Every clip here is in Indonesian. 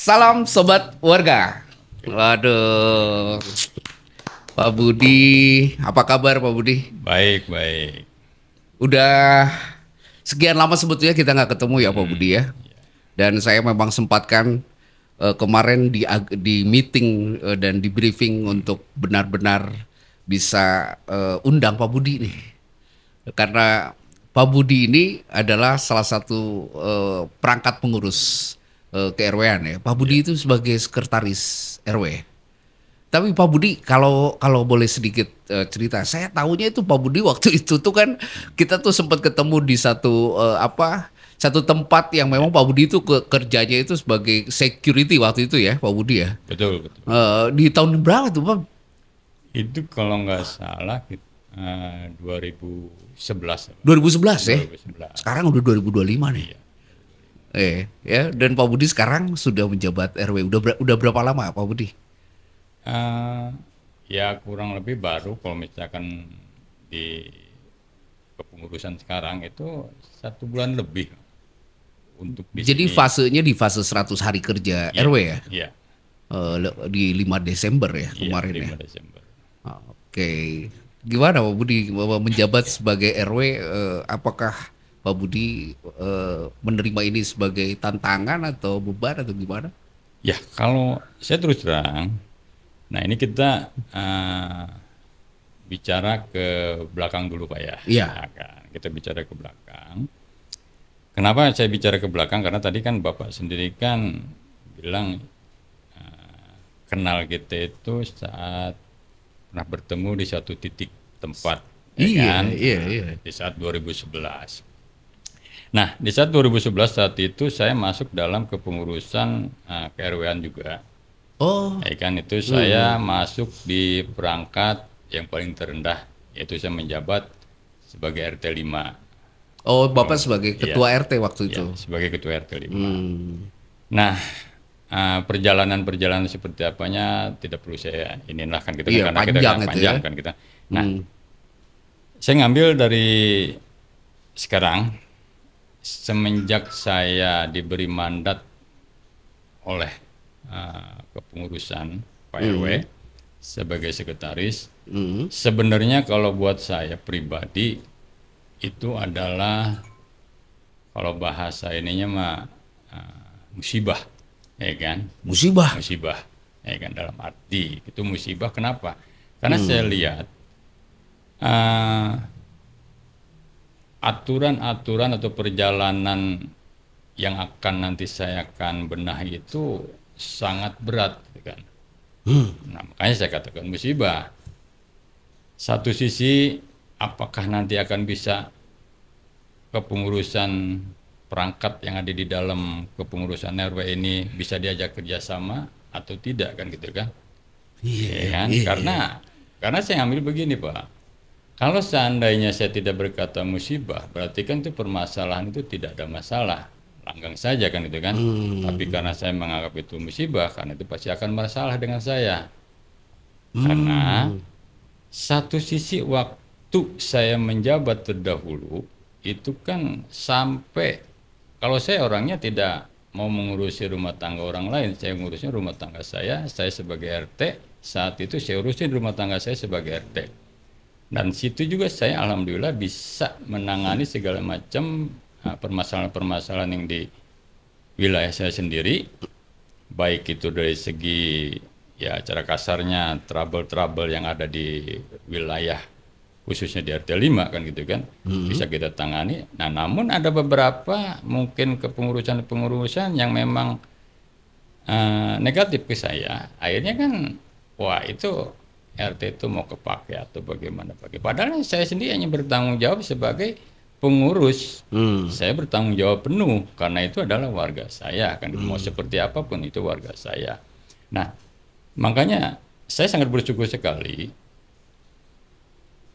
Salam sobat warga. Waduh, Pak Budi, apa kabar Pak Budi? Baik, baik. Udah sekian lama sebetulnya kita nggak ketemu ya Pak Budi ya. Ya. Dan saya memang sempatkan kemarin di meeting dan di briefing untuk benar-benar bisa undang Pak Budi nih. Karena Pak Budi ini adalah salah satu perangkat pengurus ke RW-an ya. Pak Budi itu sebagai sekretaris RW. Tapi Pak Budi kalau boleh sedikit cerita, saya tahunya itu Pak Budi waktu itu tuh kan kita tuh sempat ketemu di satu tempat yang memang Pak Budi itu kerjanya itu sebagai security waktu itu ya Pak Budi ya. Betul, betul. Di tahun berapa tuh Pak? Itu kalau nggak salah 2011. 2011 ya. 2011. Sekarang udah 2025 nih. Iya. Ya, dan Pak Budi sekarang sudah menjabat RW. Udah berapa lama Pak Budi? Ya kurang lebih baru kalau misalkan di kepengurusan sekarang itu 1 bulan lebih untuk di Jadi sini. fasenya di fase 100 hari kerja Iya, RW ya? Iya, Di 5 Desember ya iya, kemarin ya. 5 Desember. Oke. Gimana Pak Budi menjabat sebagai RW, apakah Pak Budi menerima ini sebagai tantangan atau beban atau gimana? Ya, kalau saya terus terang, nah ini kita bicara ke belakang dulu Pak ya. Iya. Nah, kan, kita bicara ke belakang. Kenapa saya bicara ke belakang? Karena tadi kan Bapak sendiri kan bilang kenal kita itu saat pernah bertemu di satu titik tempat, ya Iya, kan? iya, Nah, iya. di saat 2011. Nah, di saat 2011 saat itu saya masuk dalam kepengurusan KRW-an juga. Oh, Ya kan itu saya masuk di perangkat yang paling terendah, yaitu saya menjabat sebagai RT 5. Bapak sebagai Iya. ketua RT waktu Ya, itu. sebagai ketua RT 5. Hmm. Nah, perjalanan-perjalanan seperti apanya tidak perlu saya inilah kan kita Iya, karena kita panjang kan itu panjang ya. kan kita. Nah, Hmm. saya ngambil dari sekarang semenjak saya diberi mandat oleh kepengurusan Pak RW sebagai sekretaris. Hmm. Sebenarnya kalau buat saya pribadi itu adalah kalau bahasa ininya mah musibah, ya kan? Musibah. Musibah, ya kan dalam arti itu musibah. Kenapa? Karena saya lihat aturan-aturan atau perjalanan yang akan nanti saya akan benahi itu sangat berat, kan? Nah, makanya saya katakan musibah. Satu sisi, apakah nanti akan bisa kepengurusan perangkat yang ada di dalam kepengurusan RW ini bisa diajak kerjasama atau tidak kan gitu kan? Iya, Ya kan? iya. Karena saya ambil begini Pak. Kalau seandainya saya tidak berkata musibah, berarti kan itu permasalahan itu tidak ada masalah, langgang saja kan itu kan. Tapi karena saya menganggap itu musibah, karena itu pasti akan masalah dengan saya. Karena satu sisi waktu saya menjabat terdahulu itu kan sampai kalau saya orangnya tidak mau mengurusi rumah tangga orang lain, saya ngurusnya rumah tangga saya sebagai RT, saat itu saya urusin rumah tangga saya sebagai RT. Dan situ juga saya alhamdulillah bisa menangani segala macam permasalahan-permasalahan yang di wilayah saya sendiri, baik itu dari segi ya cara kasarnya trouble-trouble yang ada di wilayah khususnya di RT 5 kan gitu kan, bisa kita tangani. Nah, namun ada beberapa mungkin kepengurusan-pengurusan yang memang negatif ke saya, akhirnya kan wah itu RT itu mau kepake atau bagaimana pakai. Padahal saya sendiri hanya bertanggung jawab sebagai pengurus. Saya bertanggung jawab penuh karena itu adalah warga saya kan mau seperti apapun itu warga saya. Nah, makanya saya sangat bersyukur sekali.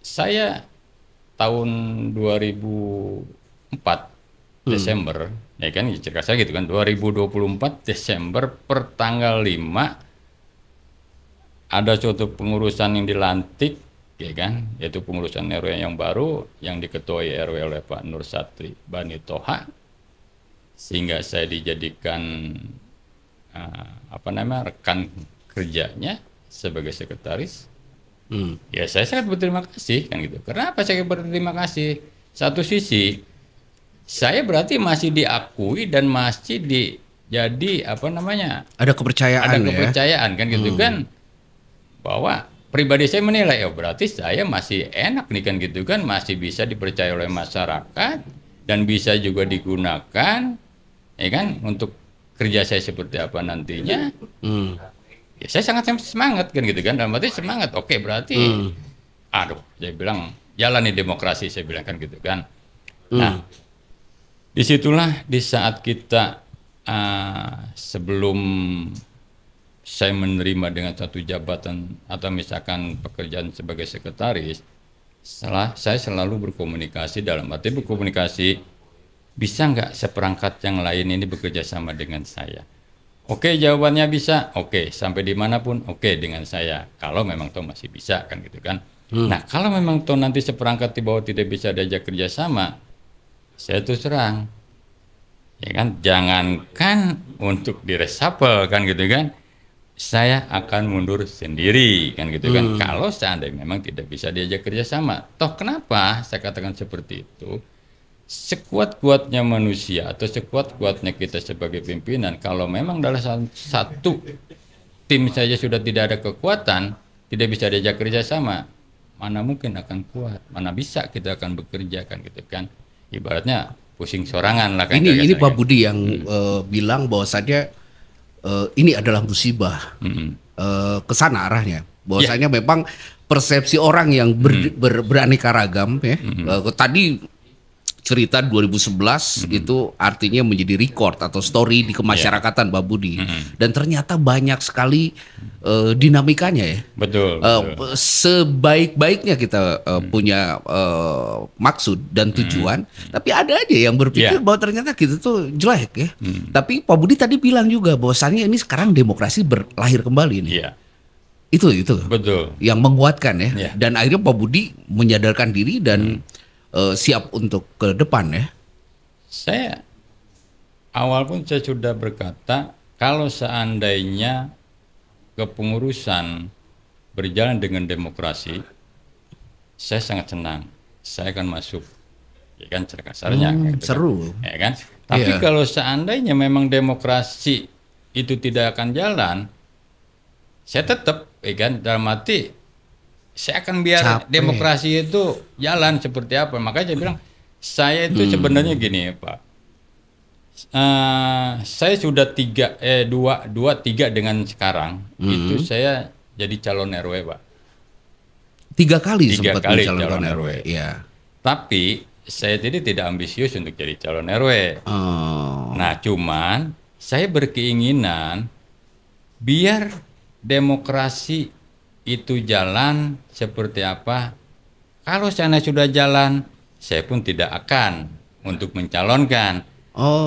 Saya tahun 2004 Desember, ya kan cerita saya gitu kan 2024 Desember per tanggal 5 ada suatu pengurusan yang dilantik, ya kan, yaitu pengurusan RW yang baru yang diketuai RW oleh Pak Nur Satri Bani Toha, sehingga saya dijadikan rekan kerjanya sebagai sekretaris, Hmm. ya saya sangat berterima kasih kan gitu. Kenapa saya berterima kasih? Satu sisi saya berarti masih diakui dan masih jadi Ada kepercayaan ada ya. kepercayaan kan gitu kan, bahwa pribadi saya menilai oh berarti saya masih enak nih kan gitu kan, masih bisa dipercaya oleh masyarakat dan bisa juga digunakan ya kan untuk kerja saya seperti apa nantinya. Hmm. Ya saya sangat semangat kan gitu kan, dalam arti semangat. Oke berarti aduh saya bilang jalani demokrasi, saya bilang kan gitu kan. Nah disitulah di saat kita sebelum saya menerima dengan satu jabatan atau misalkan pekerjaan sebagai sekretaris, saya selalu berkomunikasi, dalam arti berkomunikasi, bisa nggak seperangkat yang lain ini bekerja sama dengan saya? Oke, jawabannya bisa. Oke, sampai dimanapun oke dengan saya. Kalau memang toh masih bisa kan gitu kan. Nah, kalau memang toh nanti seperangkat di bawah tidak bisa diajak kerja sama, saya terus terang, ya kan, jangankan untuk diresapel kan gitu kan, saya akan mundur sendiri kan gitu kan. Kalau seandainya memang tidak bisa diajak kerja sama. Toh kenapa saya katakan seperti itu? Sekuat-kuatnya manusia atau sekuat-kuatnya kita sebagai pimpinan, kalau memang dalam satu tim saja sudah tidak ada kekuatan, tidak bisa diajak kerja sama, mana mungkin akan kuat, mana bisa kita akan bekerja kan gitu kan. Ibaratnya pusing sorangan lah kan. Ini Pak Budi yang bilang bahwasannya ini adalah musibah. Ke sana arahnya. Bahwasanya memang persepsi orang yang beraneka ragam ya. Tadi cerita 2011 itu artinya menjadi record atau story di kemasyarakatan Pak Budi. Dan ternyata banyak sekali dinamikanya ya. Betul. Sebaik-baiknya kita punya maksud dan tujuan, tapi ada aja yang berpikir bahwa ternyata kita tuh jelek ya. Tapi Pak Budi tadi bilang juga bahwasannya ini sekarang demokrasi berlahir kembali nih. Itu betul. Yang menguatkan ya. Dan akhirnya Pak Budi menyadarkan diri dan siap untuk ke depan ya. Saya awal pun saya sudah berkata, kalau seandainya kepengurusan berjalan dengan demokrasi, saya sangat senang. Saya akan masuk, ya kan, kasarnya. Seru. Ya kan. Tapi kalau seandainya memang demokrasi itu tidak akan jalan, saya tetap, ya kan, dalam arti saya akan biar demokrasi itu jalan seperti apa. Makanya saya bilang, saya itu sebenarnya gini Pak, saya sudah dua tiga dengan sekarang itu saya jadi calon RW Pak. 3 kali Tiga sempat kali mencalonkan calon RW. Ya. Tapi saya tidak ambisius untuk jadi calon RW. Nah cuman saya berkeinginan biar demokrasi itu jalan seperti apa. Kalau sana sudah jalan, saya pun tidak akan untuk mencalonkan.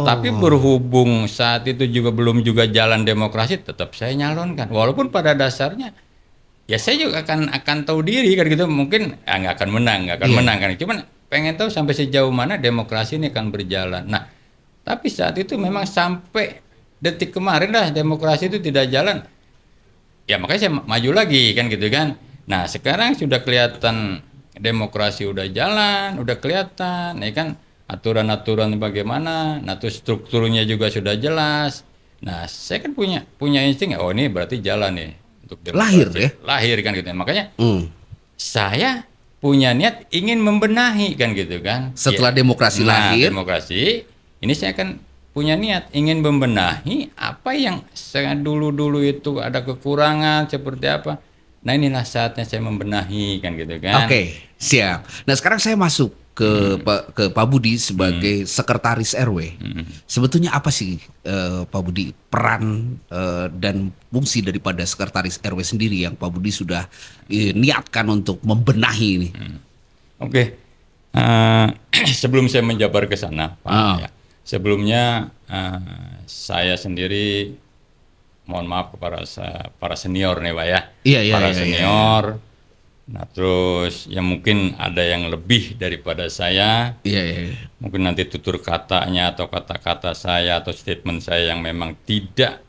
Tapi berhubung saat itu juga belum juga jalan demokrasi, tetap saya nyalonkan. Walaupun pada dasarnya ya saya juga akan tahu diri kan gitu. Mungkin nggak akan menang kan. Cuman pengen tahu sampai sejauh mana demokrasi ini akan berjalan. Nah, tapi saat itu memang sampai detik kemarin lah demokrasi itu tidak jalan. Ya makanya saya maju lagi kan gitu kan. Nah sekarang sudah kelihatan demokrasi udah jalan, udah kelihatan ya kan, aturan-aturan bagaimana, nah terus strukturnya juga sudah jelas. Nah saya kan punya insting, oh ini berarti jalan nih untuk demokrasi. Lahir kan gitu. Makanya saya punya niat ingin membenahi kan gitu kan. Setelah demokrasi lahir, demokrasi ini saya akan punya niat ingin membenahi apa yang saya dulu itu ada kekurangan seperti apa. Nah inilah saatnya saya membenahi kan gitu kan. Oke, siap. Nah sekarang saya masuk ke Pak Budi sebagai sekretaris RW. Sebetulnya apa sih Pak Budi peran dan fungsi daripada sekretaris RW sendiri yang Pak Budi sudah niatkan untuk membenahi ini? Oke. Sebelum saya menjabar ke sana Pak ya. Sebelumnya saya sendiri mohon maaf kepada para senior nih Pak ya. Para senior. Nah terus ya mungkin ada yang lebih daripada saya. Mungkin nanti tutur katanya atau kata-kata saya atau statement saya yang memang tidak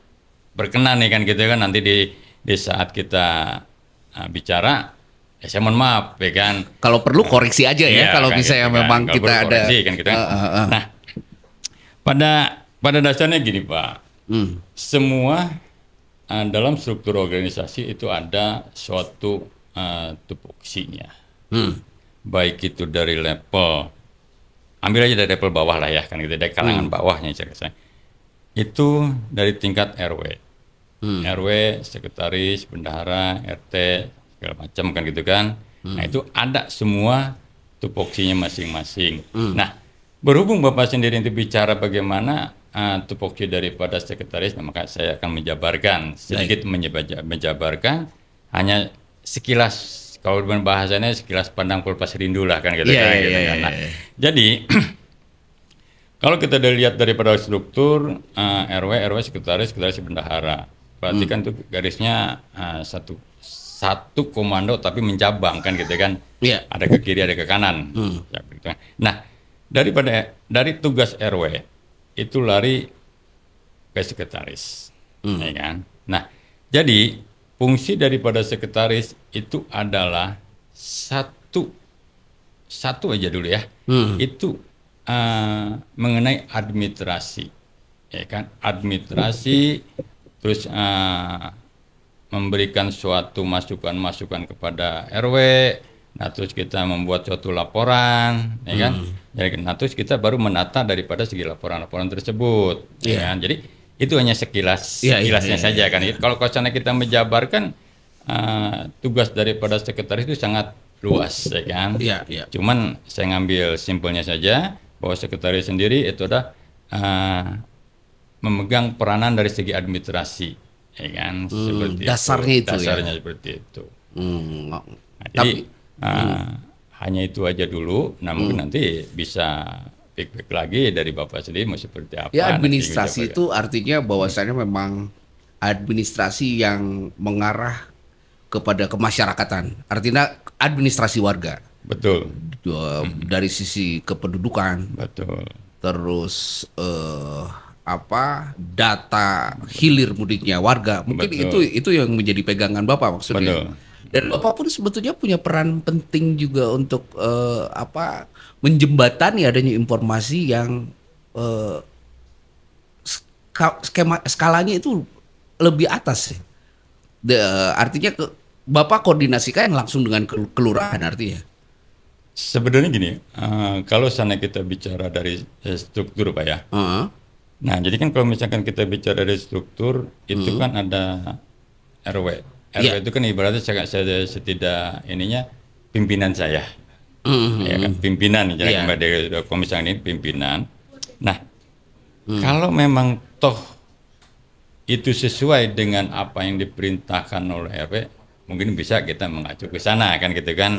berkenan nih kan gitu kan, nanti di saat kita bicara, ya saya mohon maaf ya kan. Kalau perlu koreksi aja ya, Iya, kalau kan misalnya gitu kan. memang Kalau kita perlu ada. koreksi kan gitu kan. Nah, pada dasarnya gini Pak, semua dalam struktur organisasi itu ada suatu tupoksinya. Baik itu dari level, ambil aja dari level bawah lah ya kan gitu, dari kalangan bawahnya saya. Itu dari tingkat RW. RW, sekretaris, bendahara, RT, segala macam kan gitu kan. Nah itu ada semua tupoksinya masing-masing. Nah berhubung Bapak sendiri itu bicara bagaimana tupoksi daripada sekretaris, maka saya akan menjabarkan, sedikit menjabarkan, hanya sekilas, kalau dengan bahasanya sekilas pandang pelepas rindu lah kan gitu kan. Nah, jadi kalau kita lihat daripada struktur RW, sekretaris bendahara, berarti kan itu garisnya satu komando tapi mencabang kan gitu kan. Ada ke kiri, ada ke kanan. Ya, gitu. Nah, dari tugas RW itu lari ke sekretaris, ya kan. Nah, jadi fungsi daripada sekretaris itu adalah satu aja dulu ya. Itu mengenai administrasi, ya kan, administrasi, terus memberikan suatu masukan kepada RW, nah terus kita membuat suatu laporan, ya kan, nah terus kita baru menata daripada segi laporan tersebut, ya kan, jadi itu hanya sekilasnya saja kan. Kalau sana kita menjabarkan tugas daripada sekretaris itu sangat luas, ya kan. Cuman saya ngambil simpelnya saja, bahwa sekretaris sendiri itu adalah memegang peranan dari segi administrasi, ya kan, seperti dasarnya itu. Dasarnya seperti itu. Nah, jadi hanya itu aja dulu. Nah mungkin nanti bisa feedback lagi dari Bapak sendiri mau seperti apa. Ya, administrasi itu artinya bahwasannya memang administrasi yang mengarah kepada kemasyarakatan. Artinya administrasi warga. Betul. Dari sisi kependudukan. Betul. Terus data hilir mudiknya warga. Mungkin itu yang menjadi pegangan Bapak maksudnya. Betul. Dan Bapak pun sebetulnya punya peran penting juga untuk menjembatani adanya informasi yang skalanya itu lebih atas. Artinya Bapak koordinasikan langsung dengan kelurahan artinya. Sebenarnya gini, kalau sana kita bicara dari struktur Pak ya. Nah jadi kan kalau misalkan kita bicara dari struktur, itu kan ada RW. RW itu kan ibaratnya saya setidak ininya pimpinan saya. Ya kan, pimpinan, jadi dari komisi ini pimpinan. Nah kalau memang toh itu sesuai dengan apa yang diperintahkan oleh RW, mungkin bisa kita mengacu ke sana kan gitu kan.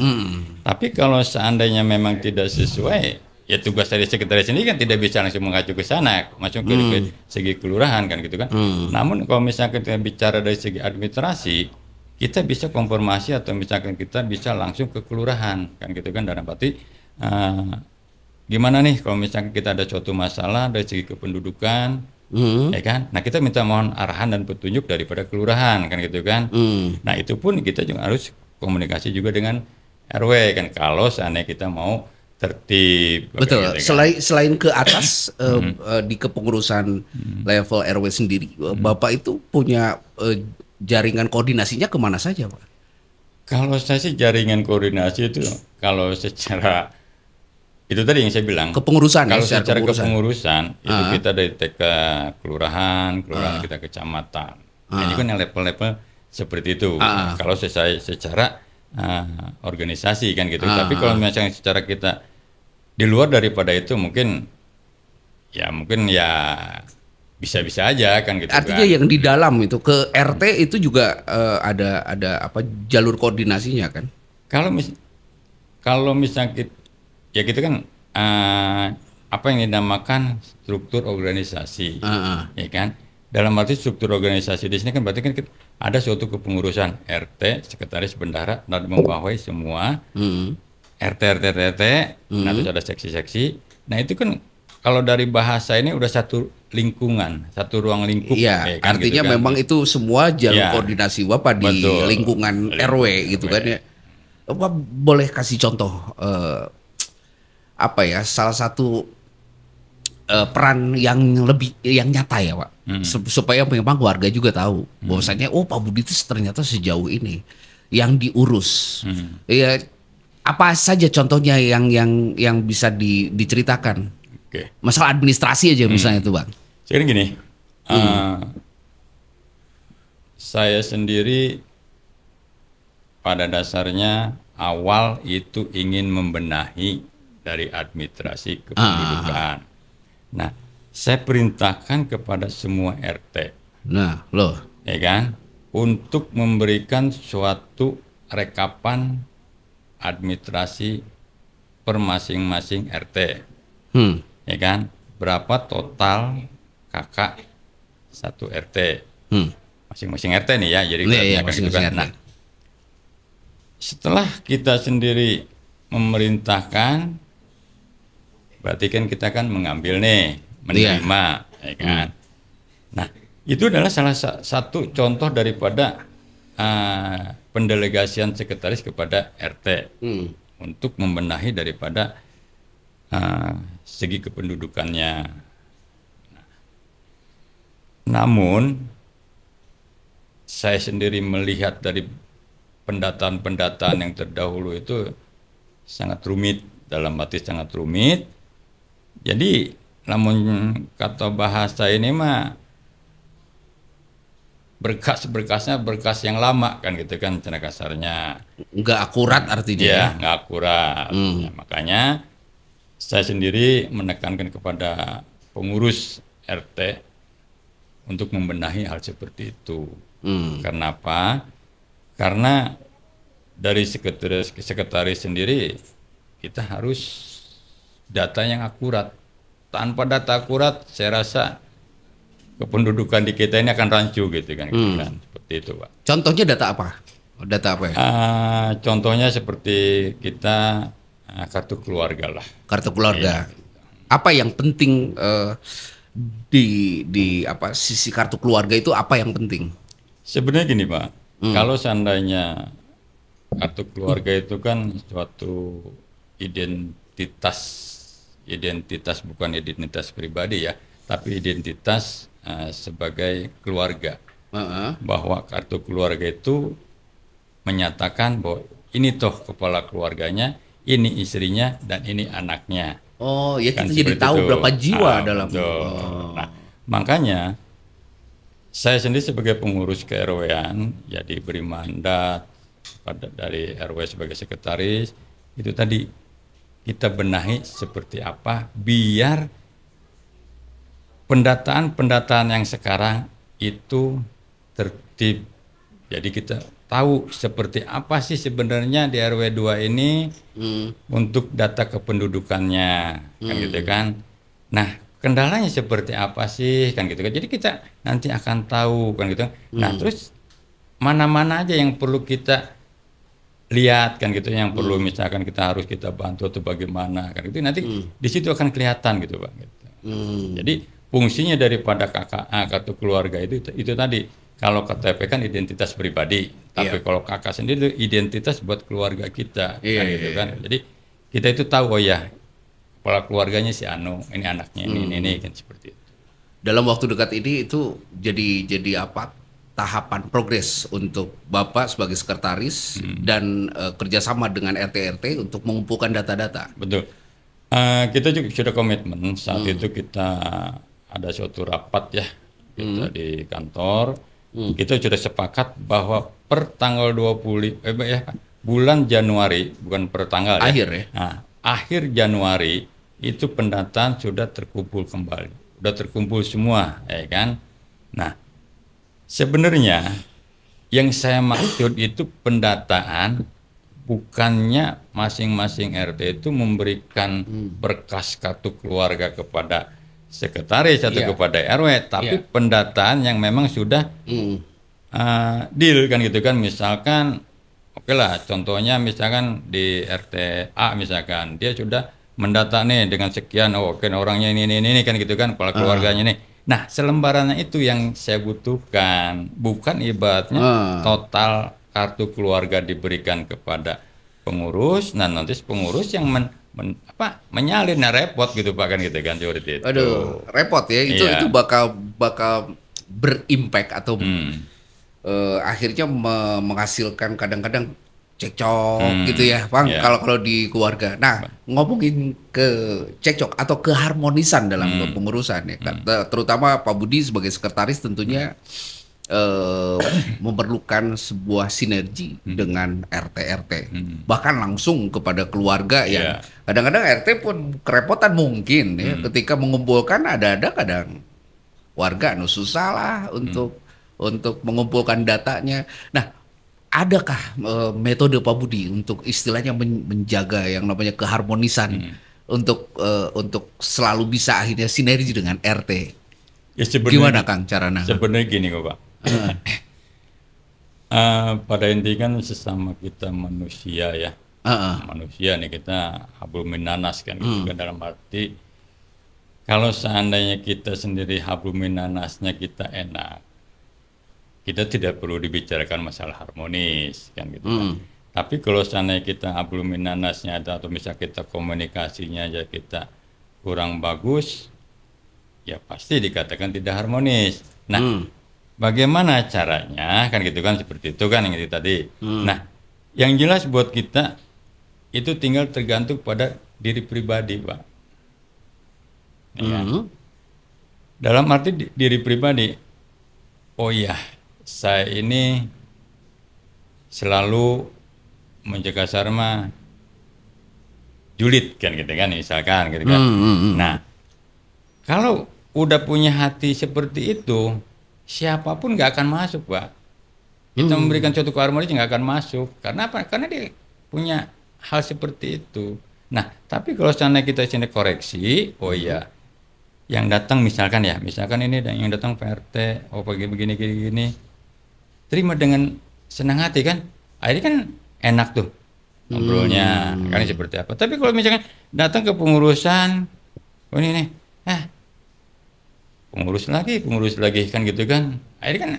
Tapi kalau seandainya memang tidak sesuai, ya tugas dari sekretaris ini kan tidak bisa langsung mengacu ke sana, masuk ke segi kelurahan kan gitu kan. Namun kalau misalkan kita bicara dari segi administrasi, kita bisa konfirmasi atau misalkan kita bisa langsung ke kelurahan kan gitu kan, dalam arti gimana nih kalau misalkan kita ada suatu masalah dari segi kependudukan, ya kan. Nah kita minta mohon arahan dan petunjuk daripada kelurahan kan gitu kan. Nah itu pun kita juga harus komunikasi juga dengan RW kan, kalau seandainya kita mau tertib. Betul. Gitu kan. Selain ke atas di kepengurusan level RW sendiri, Bapak itu punya jaringan koordinasinya kemana saja, Pak? Kalau saya sih jaringan koordinasi itu kalau secara itu tadi yang saya bilang kepengurusan. Kalau secara kepengurusan itu kita dari TK kelurahan kita kecamatan. Nah, ini kan yang level-level seperti itu. Kalau secara organisasi kan gitu. Tapi kalau misalnya secara kita di luar daripada itu mungkin ya bisa-bisa aja kan gitu. Artinya yang di dalam itu ke RT itu juga ada jalur koordinasinya kan? Kalau misalnya ya kita kan apa yang dinamakan struktur organisasi, ya kan? Dalam arti struktur organisasi di sini kan berarti kan ada suatu kepengurusan RT, sekretaris, bendahara, dan membawahi semua RT, nah terus ada seksi-seksi. Nah itu kan kalau dari bahasa ini udah satu lingkungan, satu ruang lingkup. Iya, kan, artinya gitu kan. memang itu semua jalur Iya, koordinasi Bapak di betul. lingkungan RW gitu kan ya. Bapak boleh kasih contoh apa ya, salah satu peran yang lebih yang nyata ya Pak, supaya memang warga juga tahu bahwasanya oh Pak Budi itu ternyata sejauh ini yang diurus. Ya, apa saja contohnya yang bisa diceritakan? Oke. Masalah administrasi aja misalnya itu Bang. Sekarang gini, saya sendiri pada dasarnya awal itu ingin membenahi dari administrasi kependudukan. Nah, saya perintahkan kepada semua RT, Nah, loh. ya kan, untuk memberikan suatu rekapan administrasi per masing-masing RT, ya kan, berapa total kakak satu RT, masing-masing RT nih ya, jadi Iya, kan gitu masing-masing kan. RT. Nah, setelah kita sendiri memerintahkan, berarti kan kita kan mengambil nih, menerima, ya kan. Nah, itu adalah salah satu contoh daripada pendelegasian sekretaris kepada RT untuk membenahi daripada segi kependudukannya. Namun, saya sendiri melihat dari pendataan-pendataan yang terdahulu itu sangat rumit, dalam arti sangat rumit. Jadi, namun kata bahasa ini mah berkas-berkasnya berkas yang lama kan gitu kan cara kasarnya. Nggak akurat artinya ya. Ya, nggak akurat. Nah, makanya saya sendiri menekankan kepada pengurus RT untuk membenahi hal seperti itu. Karena apa? Karena dari sekretaris sendiri kita harus data yang akurat. Tanpa data akurat, saya rasa kependudukan di kita ini akan rancu gitu kan. Seperti itu, Pak. Contohnya data apa? Data apa ya? Contohnya seperti kita kartu keluarga lah. Kartu keluarga. Apa yang penting di apa sisi kartu keluarga itu apa yang penting? Sebenarnya gini Pak, kalau seandainya kartu keluarga itu kan suatu identitas bukan identitas pribadi ya, tapi identitas sebagai keluarga. Bahwa kartu keluarga itu menyatakan bahwa ini toh kepala keluarganya, ini istrinya, dan ini anaknya. Oh, ya Kan kita jadi tahu itu. berapa jiwa dalam. Nah, makanya saya sendiri sebagai pengurus ke-RW-an ya diberi mandat dari RW sebagai sekretaris, itu tadi kita benahi seperti apa biar pendataan yang sekarang itu tertib. Jadi kita tahu seperti apa sih sebenarnya di RW 2 ini untuk data kependudukannya, kan gitu kan. Nah, kendalanya seperti apa sih, kan gitu kan. Jadi kita nanti akan tahu, kan gitu. Nah, terus mana-mana aja yang perlu kita lihat, kan gitu, yang perlu misalkan kita harus kita bantu atau bagaimana, kan gitu. Nanti di situ akan kelihatan gitu, Pak. Gitu. Jadi fungsinya daripada kartu keluarga itu tadi. Kalau KTP kan identitas pribadi, tapi kalau kakak sendiri itu identitas buat keluarga kita, kan gitu kan. Jadi kita itu tahu, oh ya, kepala keluarganya si Anu, ini anaknya, ini kan seperti itu. Dalam waktu dekat ini itu jadi apa? Tahapan progres untuk Bapak sebagai sekretaris dan kerjasama dengan RT-RT untuk mengumpulkan data-data. Betul. Kita juga sudah komitmen saat itu kita ada suatu rapat ya kita di kantor. Kita sudah sepakat bahwa per tanggal 20 bulan Januari, bukan per tanggal akhir ya. Nah, akhir Januari itu pendataan sudah terkumpul kembali. Sudah terkumpul semua, ya kan? Nah, sebenarnya yang saya maksud itu pendataan bukannya masing-masing RT itu memberikan berkas kartu keluarga kepada sekretaris atau kepada RW, tapi pendataan yang memang sudah deal, kan gitu kan. Misalkan oke lah, contohnya misalkan di RT A misalkan dia sudah mendata nih dengan sekian, oh oke orangnya ini kan gitu kan, kepala keluarganya nih. Nah, selembarannya itu yang saya butuhkan, bukan ibaratnya total kartu keluarga diberikan kepada pengurus, nah nanti pengurus yang menyalin, nah repot gitu Pak kan gitu kan seperti itu. Aduh, repot ya. Itu Iya. bakal berimpact atau Hmm. akhirnya menghasilkan kadang-kadang cekcok gitu ya, Bang. Ya. Kalau di keluarga. Nah, ngomongin ke cekcok atau keharmonisan dalam kepengurusan ya, terutama Pak Budi sebagai sekretaris tentunya memerlukan sebuah sinergi dengan RT-RT, bahkan langsung kepada keluarga yang Iya. kadang-kadang RT pun kerepotan mungkin ya, ketika mengumpulkan ada kadang warga susah lah untuk mengumpulkan datanya. Nah, adakah metode Pak Budi untuk istilahnya menjaga yang namanya keharmonisan untuk selalu bisa akhirnya sinergi dengan RT? Ya Gimana sebenarnya Kang caranya? sebenarnya gini kok Pak. Pada intinya kan sesama kita manusia ya. Heeh. Manusia nih kita hablum minanas kan gitu kan, dalam arti kalau seandainya kita sendiri hablum minanasnya kita enak, kita tidak perlu dibicarakan masalah harmonis kan gitu kan. Tapi kalau seandainya kita hablum minanasnya ada, atau misalnya kita komunikasinya aja kita kurang bagus, ya pasti dikatakan tidak harmonis. Nah, bagaimana caranya kan gitu kan, seperti itu kan yang itu tadi. Nah, yang jelas buat kita itu tinggal tergantung pada diri pribadi, Pak. Ya. Dalam arti diri pribadi, oh iya, saya ini selalu menjaga sarma julid kan gitu kan, misalkan gitu kan. Nah, kalau udah punya hati seperti itu, siapapun nggak akan masuk, Pak. Kita memberikan suatu keharmonisan nggak akan masuk. Karena apa? Karena dia punya hal seperti itu. Nah, tapi kalau seandainya kita sini koreksi, oh iya, yang datang misalkan ini yang datang PRT, oh begini gini, terima dengan senang hati kan, akhirnya kan enak tuh ngobrolnya, kan seperti apa. Tapi kalau misalkan datang ke pengurusan, oh ini nih, pengurus lagi kan gitu kan, akhirnya kan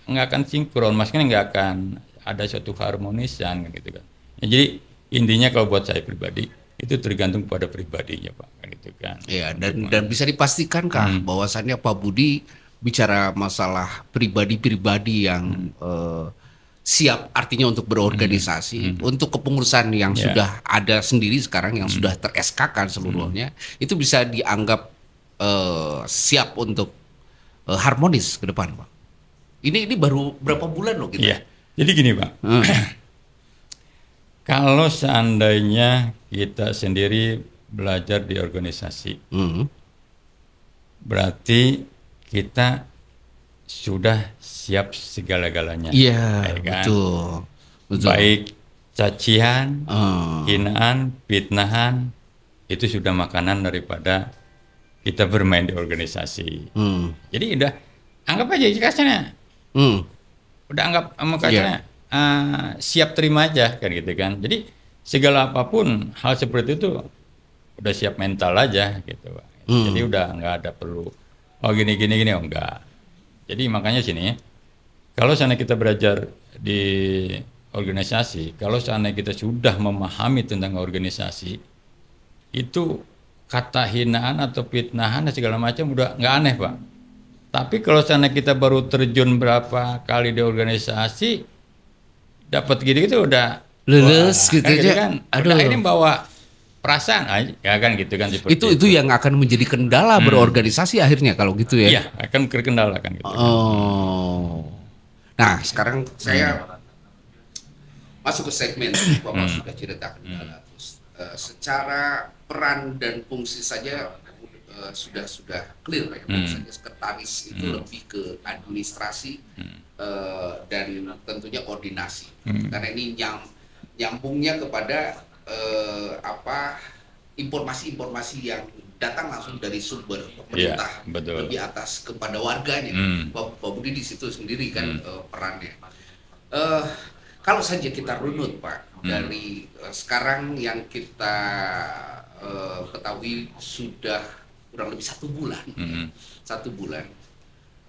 nggak akan sinkron, maksudnya nggak akan ada suatu harmonisan kan gitu kan. Ya, jadi intinya kalau buat saya pribadi itu tergantung pada pribadinya Pak kan gitu kan. Ya, dan bisa dipastikan kah bahwasannya Pak Budi bicara masalah pribadi-pribadi yang siap artinya untuk berorganisasi, untuk kepengurusan yang sudah ada sendiri sekarang, yang sudah ter-SK-kan seluruhnya, itu bisa dianggap siap untuk harmonis ke depan, Pak. Ini baru berapa bulan loh kita. Iya. Jadi gini Pak, kalau seandainya kita sendiri belajar di organisasi, berarti kita sudah siap segala-galanya. Iya, kan? betul. Baik cacian, hinaan, fitnahan, itu sudah makanan daripada kita bermain di organisasi. Jadi udah anggap aja kasarnya. Udah anggap makanya siap terima aja kan gitu kan. Jadi segala apapun hal seperti itu udah siap mental aja gitu. Jadi udah nggak ada perlu gini oh enggak. Jadi makanya sini kalau seandainya kita belajar di organisasi, kalau seandainya kita sudah memahami tentang organisasi, itu kata hinaan atau fitnahan dan segala macam udah nggak aneh Pak. Tapi kalau seandainya kita baru terjun berapa kali di organisasi, dapat gitu udah lulus gitu aja. Kan, aduh. Udah ini bawa perasaan aja, ya kan gitu kan seperti itu yang akan menjadi kendala berorganisasi akhirnya kalau gitu ya. Iya, akan terkendala kan gitu. Nah, sekarang saya masuk ke segmen Bapak sudah ceritakan secara peran dan fungsi saja sudah clear ya. Misalnya sekretaris itu lebih ke administrasi dan tentunya koordinasi. Karena ini nyambungnya kepada informasi-informasi yang datang langsung dari sumber pemerintah, lebih atas kepada warganya. Pak Budi di situ sendiri kan perannya. Kalau saja kita runut Pak dari sekarang yang kita ketahui sudah kurang lebih 1 bulan. Mm-mm. 1 bulan.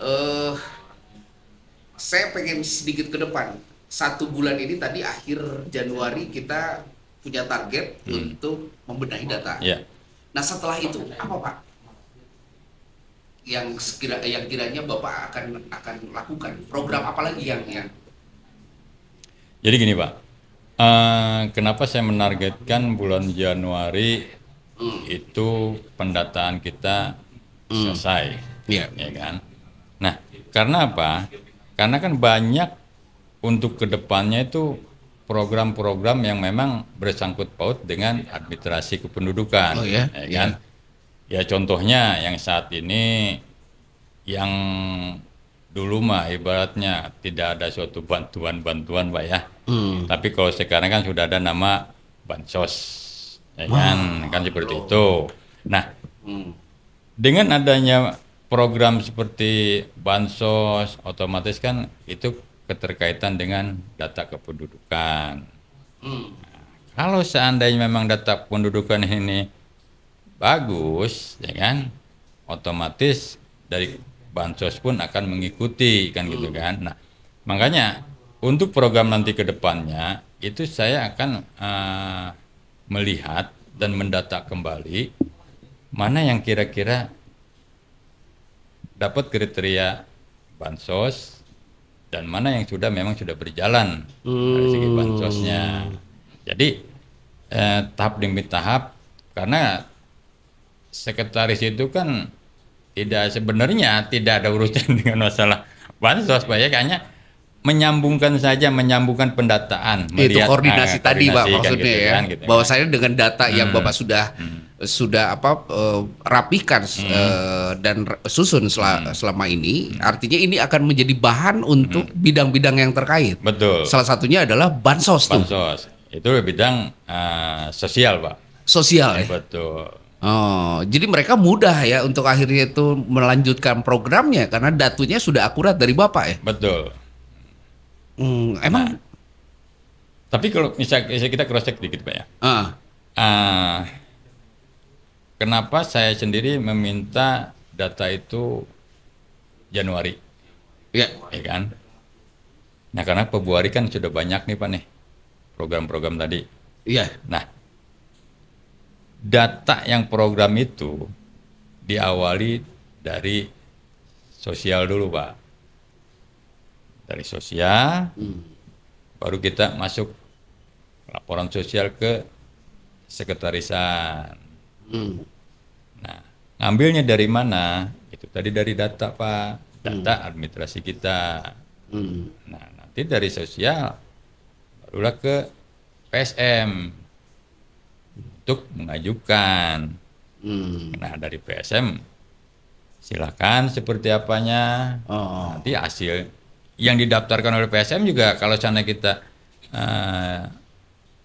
Eh, saya pengen sedikit ke depan. 1 bulan ini tadi akhir Januari kita punya target untuk membenahi data. Ya. Nah setelah itu apa Pak? Yang kiranya Bapak akan lakukan. Program apa lagi yang Jadi gini Pak, kenapa saya menargetkan bulan Januari itu pendataan kita selesai, Iya. ya kan? Nah, karena apa? Karena kan banyak untuk kedepannya itu program-program yang memang bersangkut paut dengan administrasi kependudukan, Oh ya? ya kan? Ya contohnya yang saat ini yang dulu mah ibaratnya tidak ada suatu bantuan-bantuan Pak ya. Tapi kalau sekarang kan sudah ada nama bansos, ya kan seperti itu. Nah, dengan adanya program seperti bansos, otomatis kan itu keterkaitan dengan data kependudukan. Kalau seandainya memang data kependudukan ini bagus, ya kan, otomatis dari bansos pun akan mengikuti kan gitu kan. Nah, makanya untuk program nanti ke depannya itu saya akan melihat dan mendata kembali mana yang kira-kira dapat kriteria bansos dan mana yang memang sudah berjalan dari segi bansosnya. Jadi tahap demi tahap, karena sekretaris itu kan sebenarnya tidak ada urusan dengan masalah bansos Pak ya, hanya menyambungkan pendataan, itu koordinasi tadi Pak maksudnya kan, gitu, ya, kan, gitu, bahwasanya dengan data yang Bapak sudah rapikan dan susun selama ini, artinya ini akan menjadi bahan untuk bidang-bidang yang terkait. Betul. Salah satunya adalah bansos. Bansos itu bidang sosial Pak. Sosial ya. Betul. Oh, jadi mereka mudah ya untuk akhirnya itu melanjutkan programnya karena datunya sudah akurat dari Bapak ya. Betul. Emang. Tapi kalau misalnya kita cross check dikit Pak ya. Kenapa saya sendiri meminta data itu Januari? Ya. Ya kan? Nah karena Februari kan sudah banyak nih Pak nih program-program tadi. Iya. Nah data yang program itu diawali dari sosial dulu Pak. Dari sosial, baru kita masuk laporan sosial ke sekretarisan. Nah, ngambilnya dari mana? Itu tadi dari data Pak, data administrasi kita. Nah, nanti dari sosial barulah ke PSM untuk mengajukan. Nah, dari PSM silakan seperti apanya. Nanti hasil yang didaftarkan oleh PSM juga kalau sana kita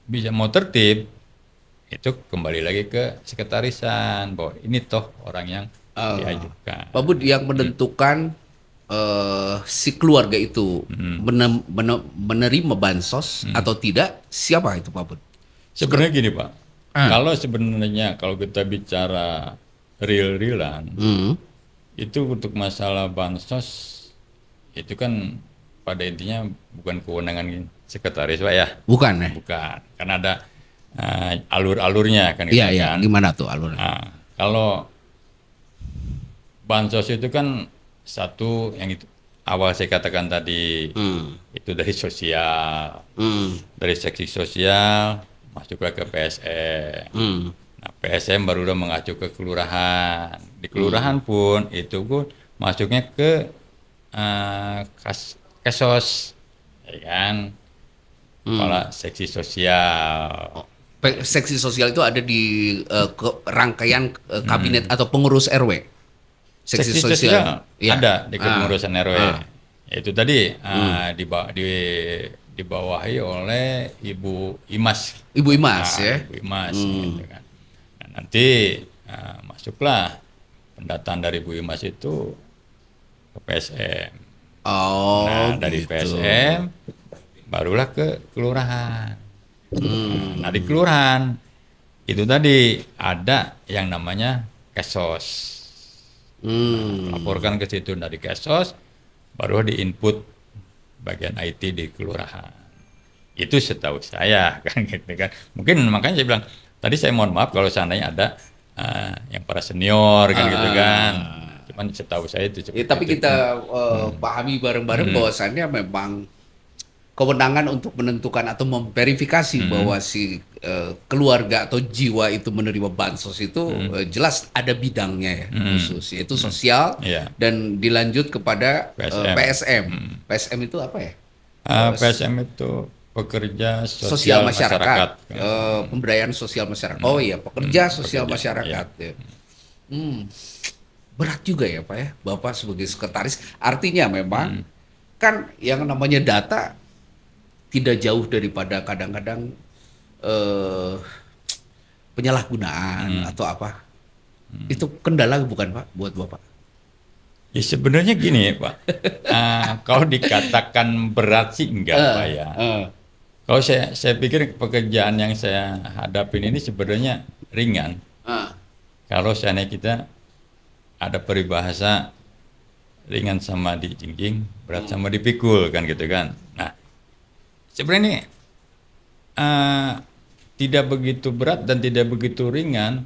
bisa mau tertib, itu kembali lagi ke sekretarisan bahwa ini toh orang yang diajukan. Pak Bud, yang menentukan si keluarga itu menerima bansos atau tidak, siapa itu Pak Bud? Sebenarnya gini Pak, kalau kita bicara real-realan, itu untuk masalah bansos itu kan pada intinya bukan kewenangan sekretaris Pak ya. Bukan ya? Bukan, karena ada alur-alurnya kan gitu. Iya, gimana tuh alurnya? Nah, kalau bansos itu kan satu yang itu awal saya katakan tadi, itu dari sosial, dari seksi sosial masuklah ke PSM. Nah, PSM baru udah mengacu ke kelurahan. Di kelurahan pun itu pun masuknya ke kesos, ya kan? Kepala seksi sosial. Seksi sosial itu ada di rangkaian kabinet atau pengurus RW. Seksi sosial ya. Ada di kepengurusan RW. Itu tadi dibawahi oleh Ibu Imas. Ibu Imas ya. Ibu Imas gitu kan. Nah, nanti masuklah pendataan dari Ibu Imas itu ke PSM. Dari gitu. PSM barulah ke kelurahan. Nah di kelurahan itu tadi ada yang namanya Kesos. Laporkan ke situ dari Kesos, baru diinput bagian IT di kelurahan. Itu setahu saya kan gitu kan. Mungkin makanya saya bilang tadi saya mohon maaf kalau seandainya ada yang para senior kan gitu kan. Cuman setahu saya itu seperti Tapi itu. kita pahami bareng-bareng bahwasannya memang kewenangan untuk menentukan atau memverifikasi bahwa si keluarga atau jiwa itu menerima bansos itu jelas ada bidangnya ya khusus, yaitu sosial dan dilanjut kepada PSM. PSM itu apa ya? PSM itu pekerja Sosial sosial masyarakat, masyarakat. pemberdayaan sosial masyarakat. Oh iya, pekerja sosial masyarakat. Ya. Berat juga ya Pak ya, Bapak sebagai sekretaris. Artinya memang kan yang namanya data tidak jauh daripada kadang-kadang penyalahgunaan atau apa. Itu kendala bukan Pak buat Bapak? Ya sebenarnya gini Pak, kalau dikatakan berat sih enggak Pak ya. Kalau saya pikir pekerjaan yang saya hadapin ini sebenarnya ringan. Kalau seandainya kita ada peribahasa ringan sama dijingjing, berat sama dipikul kan gitu kan. Nah, sebenarnya ini tidak begitu berat dan tidak begitu ringan,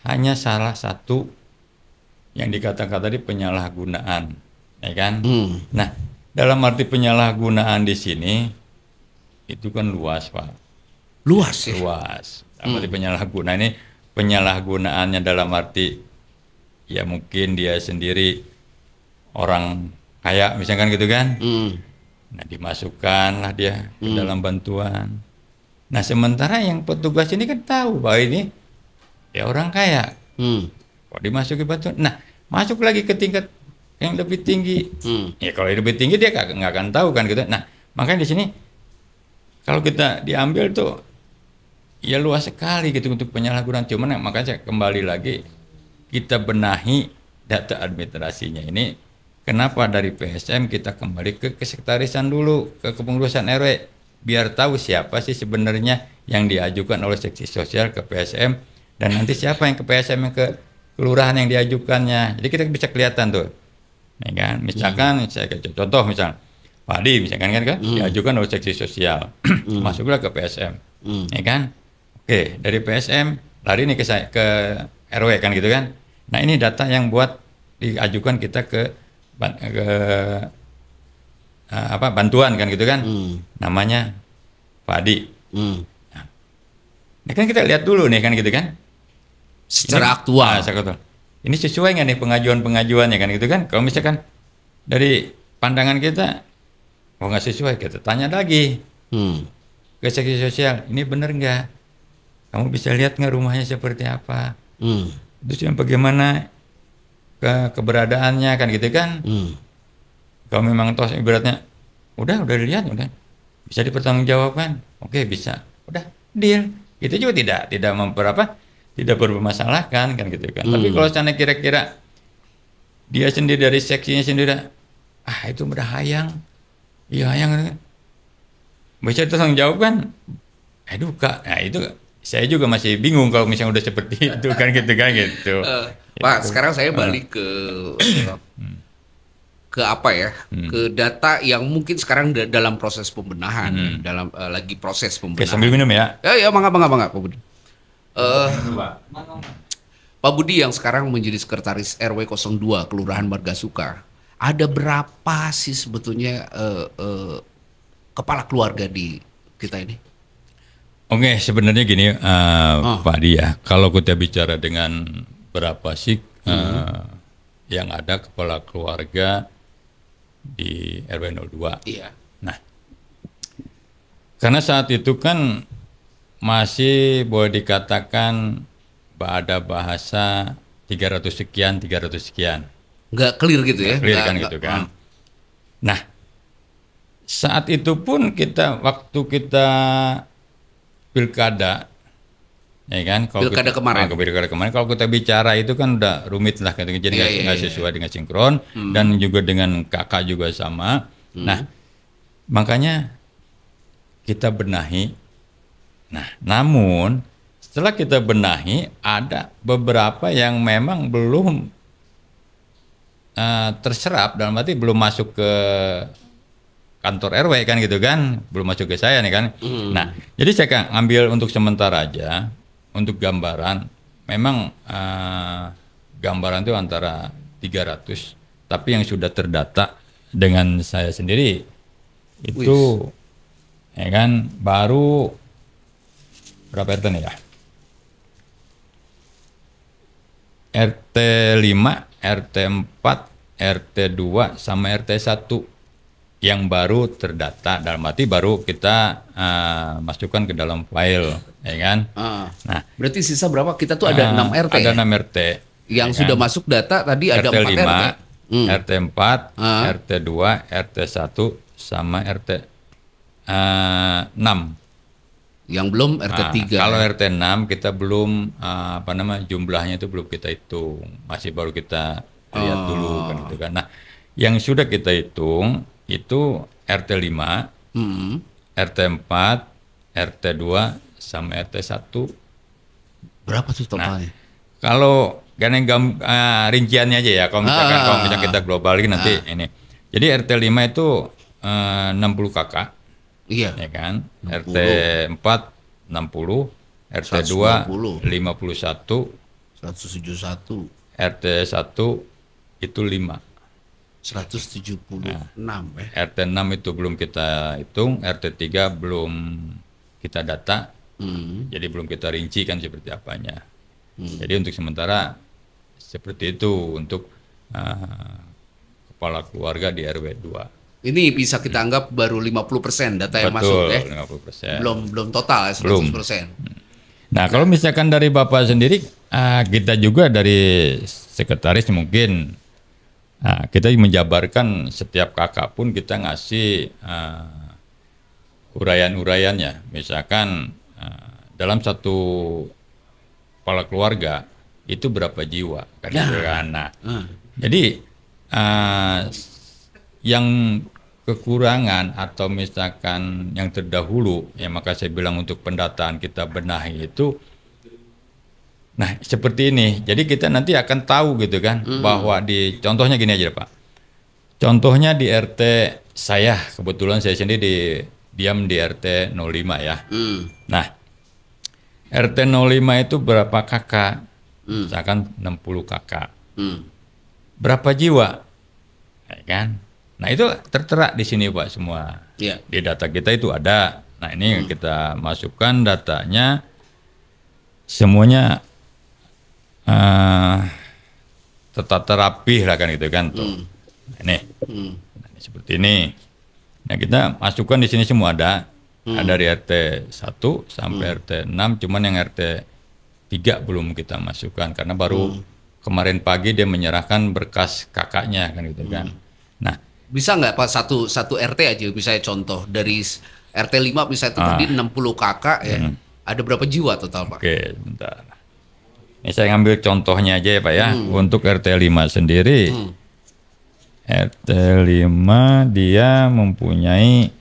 hanya salah satu yang dikatakan tadi penyalahgunaan, ya kan? Nah, dalam arti penyalahgunaan di sini itu kan luas Pak. Luas ya? Luas. Dalam arti penyalahgunaan ini, penyalahgunaannya dalam arti ya mungkin dia sendiri orang kaya misalkan gitu kan. Nah dimasukkanlah dia ke dalam bantuan. Nah sementara yang petugas ini kan tahu bahwa ini ya orang kaya. Kok dimasuki bantuan? Nah masuk lagi ke tingkat yang lebih tinggi. Ya kalau lebih tinggi dia nggak akan tahu kan gitu. Nah makanya di sini kalau kita diambil tuh ya luas sekali gitu untuk penyalahgunaan. Cuman makanya saya kembali lagi kita benahi data administrasinya ini. Kenapa dari PSM kita kembali ke kesektarisan dulu, ke kepengurusan RW, biar tahu siapa sih sebenarnya yang diajukan oleh seksi sosial ke PSM dan nanti siapa yang ke PSM yang ke kelurahan yang diajukannya. Jadi kita bisa kelihatan tuh, ya kan? Misalkan saya contoh misal Pak Adi misalkan kan diajukan oleh seksi sosial, masuklah ke PSM, ya kan? Oke, dari PSM lari nih ke RW kan gitu kan? Nah ini data yang buat diajukan kita ke bantuan kan gitu kan, namanya Pak Adi. Nah, ini kan kita lihat dulu nih kan gitu kan, secara ini, aktual. Ini sesuai nggak nih pengajuannya kan gitu kan? Kalau misalkan dari pandangan kita, nggak sesuai, kita tanya lagi ke seksi sosial, ini bener nggak? Kamu bisa lihat nggak rumahnya seperti apa? Terus yang bagaimana keberadaannya kan gitu kan? Kalau memang toh ibaratnya udah lihat udah bisa dipertanggungjawabkan, oke bisa, udah deal. Itu juga tidak bermasalahkan kan gitu kan. Tapi kalau sana kira-kira dia sendiri dari seksinya sendiri, itu udah hayang, iya hayang kan, bisa dipertanggungjawabkan, Kak, nah itu saya juga masih bingung kalau misalnya udah seperti itu kan gitu kan gitu. Pak, sekarang saya balik ke apa ya? Ke data yang mungkin sekarang dalam proses pembenahan, dalam lagi proses Oke, pembenahan. sambil minum ya. Ya, mangga Pak Budi. Pak Budi yang sekarang menjadi sekretaris RW 02 Kelurahan Margasuka, ada berapa sih sebetulnya kepala keluarga di kita ini? Oke, sebenarnya gini Pak Di ya, kalau kita bicara dengan berapa sih yang ada kepala keluarga di RW 02. Iya. Nah, karena saat itu kan masih boleh dikatakan ada bahasa 300 sekian. Nggak clear gitu ya? Clear kan gitu kan. Nah, saat itu pun waktu kita pilkada, ya kan? Pilkada kemarin. Pilkada kemarin, kalau kita bicara itu kan udah rumit lah, jadi nggak sesuai dengan sinkron dan juga dengan kakak juga sama. Nah, makanya kita benahi. Nah, namun setelah kita benahi, ada beberapa yang memang belum terserap, dalam arti belum masuk ke kantor RW kan gitu kan, belum masuk ke saya nih kan. Nah, jadi saya kan ambil untuk sementara aja, untuk gambaran, memang gambaran itu antara 300, tapi yang sudah terdata dengan saya sendiri itu, ya kan, baru berapa RT nih ya? RT 5, RT 4, RT 2, sama RT 1 yang baru terdata, dalam arti baru kita masukkan ke dalam file, ya kan? Nah, berarti sisa berapa? Kita tuh ada 6 RT. Ada ya? 6 RT. Yang ya sudah kan? masuk data tadi ada RT 4 RT. 5, RT 4, RT 2, RT 1, sama RT 6. Yang belum RT 3. Kalau RT 6 kita belum jumlahnya itu belum kita hitung, masih baru kita lihat dulu kan gitu kan. Nah, yang sudah kita hitung itu RT 5, RT 4, RT 2, sama RT 1. Berapa tuh totalnya? Kalau rinciannya aja ya, kalau misalkan kita globalin nanti ini. Jadi RT 5 itu 60 kakak. Iya. Ya kan? 60. RT 4 60, RT 2 51, 171. RT 1 itu 5. 176 ya. RT 6 itu belum kita hitung, RT 3 belum kita data. Jadi belum kita rincikan seperti apanya. Jadi untuk sementara seperti itu untuk kepala keluarga di RW 2. Ini bisa kita anggap baru 50% data yang Betul, masuk ya. 50%. Belum total ya 100%. Nah, kalau misalkan dari Bapak sendiri, kita juga dari sekretaris mungkin kita menjabarkan setiap kakak pun kita ngasih uraian-uraiannya. Misalkan dalam satu kepala keluarga itu berapa jiwa kan? Nah, jadi yang kekurangan atau misalkan yang terdahulu, ya maka saya bilang untuk pendataan kita benahi itu, nah seperti ini. Jadi kita nanti akan tahu gitu kan, bahwa contohnya gini aja Pak. Contohnya di RT saya, kebetulan saya sendiri diam di RT 05 ya. Nah, RT 05 itu berapa kakak? Misalkan 60 kakak. Berapa jiwa? Ya kan? Nah itu tertera di sini Pak semua. Yeah. Di data kita itu ada. Nah ini kita masukkan datanya, semuanya tertata rapih lah kan gitu kan tuh. Ini seperti ini. Nah kita masukkan di sini semua ada. Ada dari RT 1 sampai RT 6, cuman yang RT 3 belum kita masukkan karena baru kemarin pagi dia menyerahkan berkas kakaknya kan gitu kan. Nah, bisa nggak Pak satu RT aja misalnya contoh dari RT 5 misalnya itu tadi 60 kakak ya. Ada berapa jiwa total Pak? Oke, bentar. Ini saya ngambil contohnya aja ya Pak ya. Untuk RT 5 sendiri. RT 5 dia mempunyai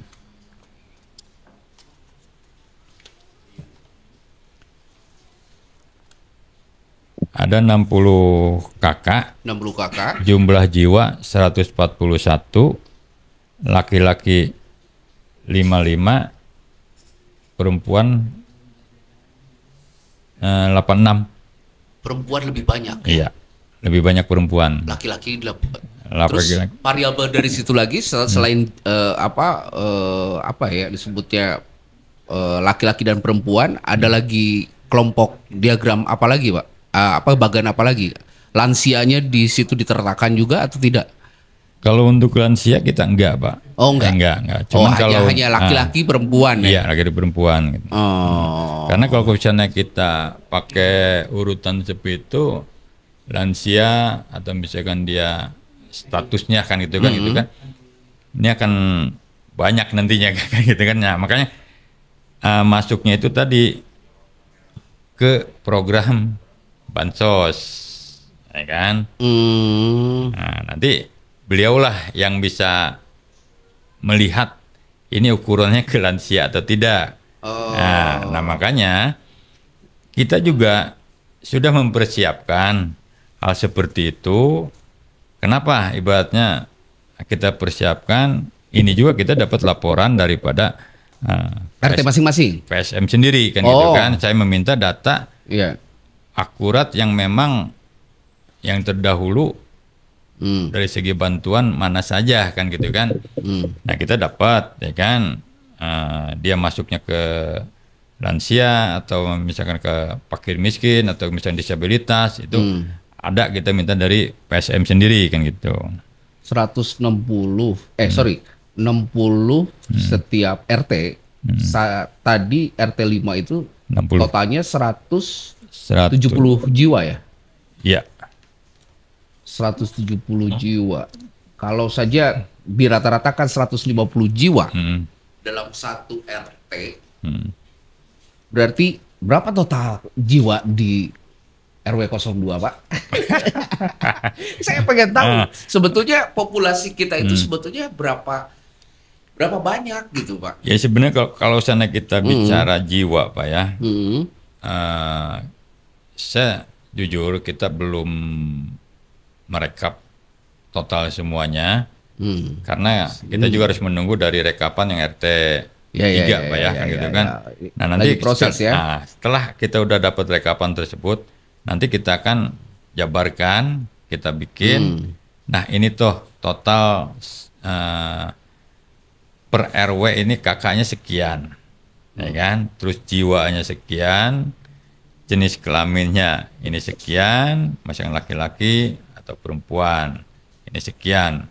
ada 60 kakak. 60 kakak. Jumlah jiwa 141, laki-laki 55, perempuan 86. Perempuan lebih banyak. Iya, lebih banyak perempuan. Laki-laki Terus variabel dari situ lagi selain apa ya disebutnya laki-laki dan perempuan, ada lagi kelompok diagram apa lagi Pak? Bagian apa lagi? Lansianya di situ ditertakan juga atau tidak? Kalau untuk lansia kita enggak Pak. Oh enggak? Enggak. Cuman kalau hanya laki-laki perempuan ya? Iya, laki-laki perempuan. Gitu. Karena kalau misalnya kita pakai urutan seperti itu, lansia atau misalkan dia statusnya kan gitu kan, gitu kan, ini akan banyak nantinya kan gitu kan. Nah, makanya masuknya itu tadi ke program bansos, ya kan? Nah, nanti beliaulah yang bisa melihat ini ukurannya ke lansia atau tidak. Nah, makanya kita juga sudah mempersiapkan hal seperti itu. Kenapa? Ibaratnya kita persiapkan, ini juga kita dapat laporan daripada RT masing-masing. PSM sendiri kan gitu kan. Saya meminta data Iya. akurat yang memang yang terdahulu dari segi bantuan mana saja kan gitu kan. Nah kita dapat ya kan, dia masuknya ke lansia atau misalkan ke fakir miskin atau misalkan disabilitas itu ada, kita minta dari PSM sendiri kan gitu. 160 sorry 60 setiap RT. Tadi RT 5 itu 60. totalnya 170 jiwa ya. Iya. 170 jiwa. Kalau saja dirata-ratakan 150 jiwa dalam satu RT, berarti berapa total jiwa di RW 02, Pak? Saya pengen tahu sebetulnya populasi kita itu sebetulnya berapa banyak gitu, Pak? Ya sebenarnya kalau sana kita bicara jiwa, Pak ya, saya jujur kita belum merekap total semuanya, karena kita juga harus menunggu dari rekapan yang RT 3 Pak ya, kan gitu kan. Nah nanti lagi proses ya. Setelah kita udah dapat rekapan tersebut, nanti kita akan jabarkan, kita bikin. Nah ini tuh total per RW ini kakaknya sekian, ya kan? Terus jiwanya sekian, jenis kelaminnya ini sekian, masing laki-laki atau perempuan ini sekian.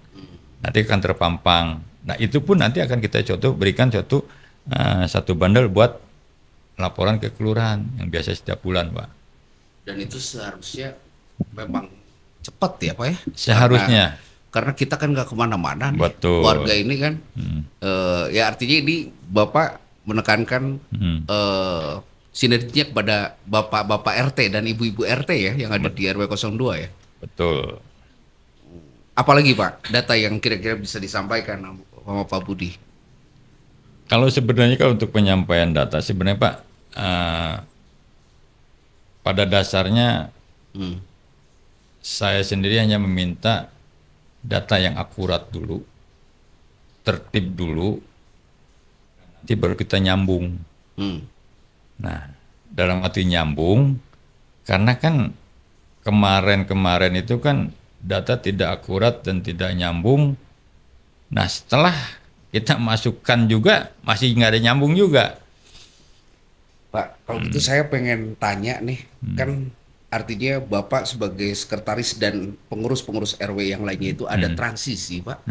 Nanti akan terpampang. Nah itu pun nanti akan kita berikan satu bundle buat laporan ke kelurahan yang biasa setiap bulan, Pak. Dan itu seharusnya memang cepat ya, Pak ya? Seharusnya. Karena kita kan nggak kemana-mana nih. Betul. Warga ini kan, ya artinya ini Bapak menekankan sinerginya kepada Bapak RT dan Ibu-Ibu RT ya yang ada di RW 02 ya? Betul. Apalagi Pak, data yang kira-kira bisa disampaikan sama Pak Budi? Kalau sebenarnya kalau untuk penyampaian data, sebenarnya Pak, pada dasarnya saya sendiri hanya meminta data yang akurat dulu, tertib dulu, nanti baru kita nyambung. Nah, dalam arti nyambung, karena kan kemarin itu kan data tidak akurat dan tidak nyambung. Nah, setelah kita masukkan juga masih nggak ada nyambung juga. Pak, kalau gitu saya pengen tanya nih, kan artinya Bapak sebagai sekretaris dan pengurus-pengurus RW yang lainnya itu ada transisi, Pak.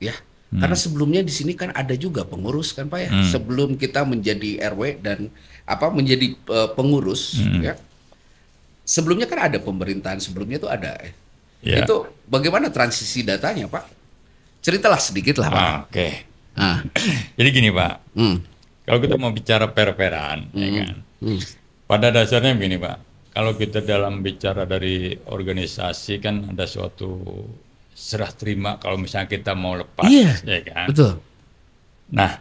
Ya. Karena sebelumnya di sini kan ada juga pengurus kan, Pak ya. Sebelum kita menjadi RW dan menjadi pengurus ya. Sebelumnya kan ada pemerintahan, sebelumnya itu ada. Ya. Itu bagaimana transisi datanya, Pak? Ceritalah sedikit lah, Pak. Oke. Jadi gini, Pak. Kalau kita mau bicara per-peran, ya kan. Pada dasarnya begini, Pak. Kalau kita dalam bicara dari organisasi kan ada suatu serah terima kalau misalnya kita mau lepas, ya kan. Betul. Nah,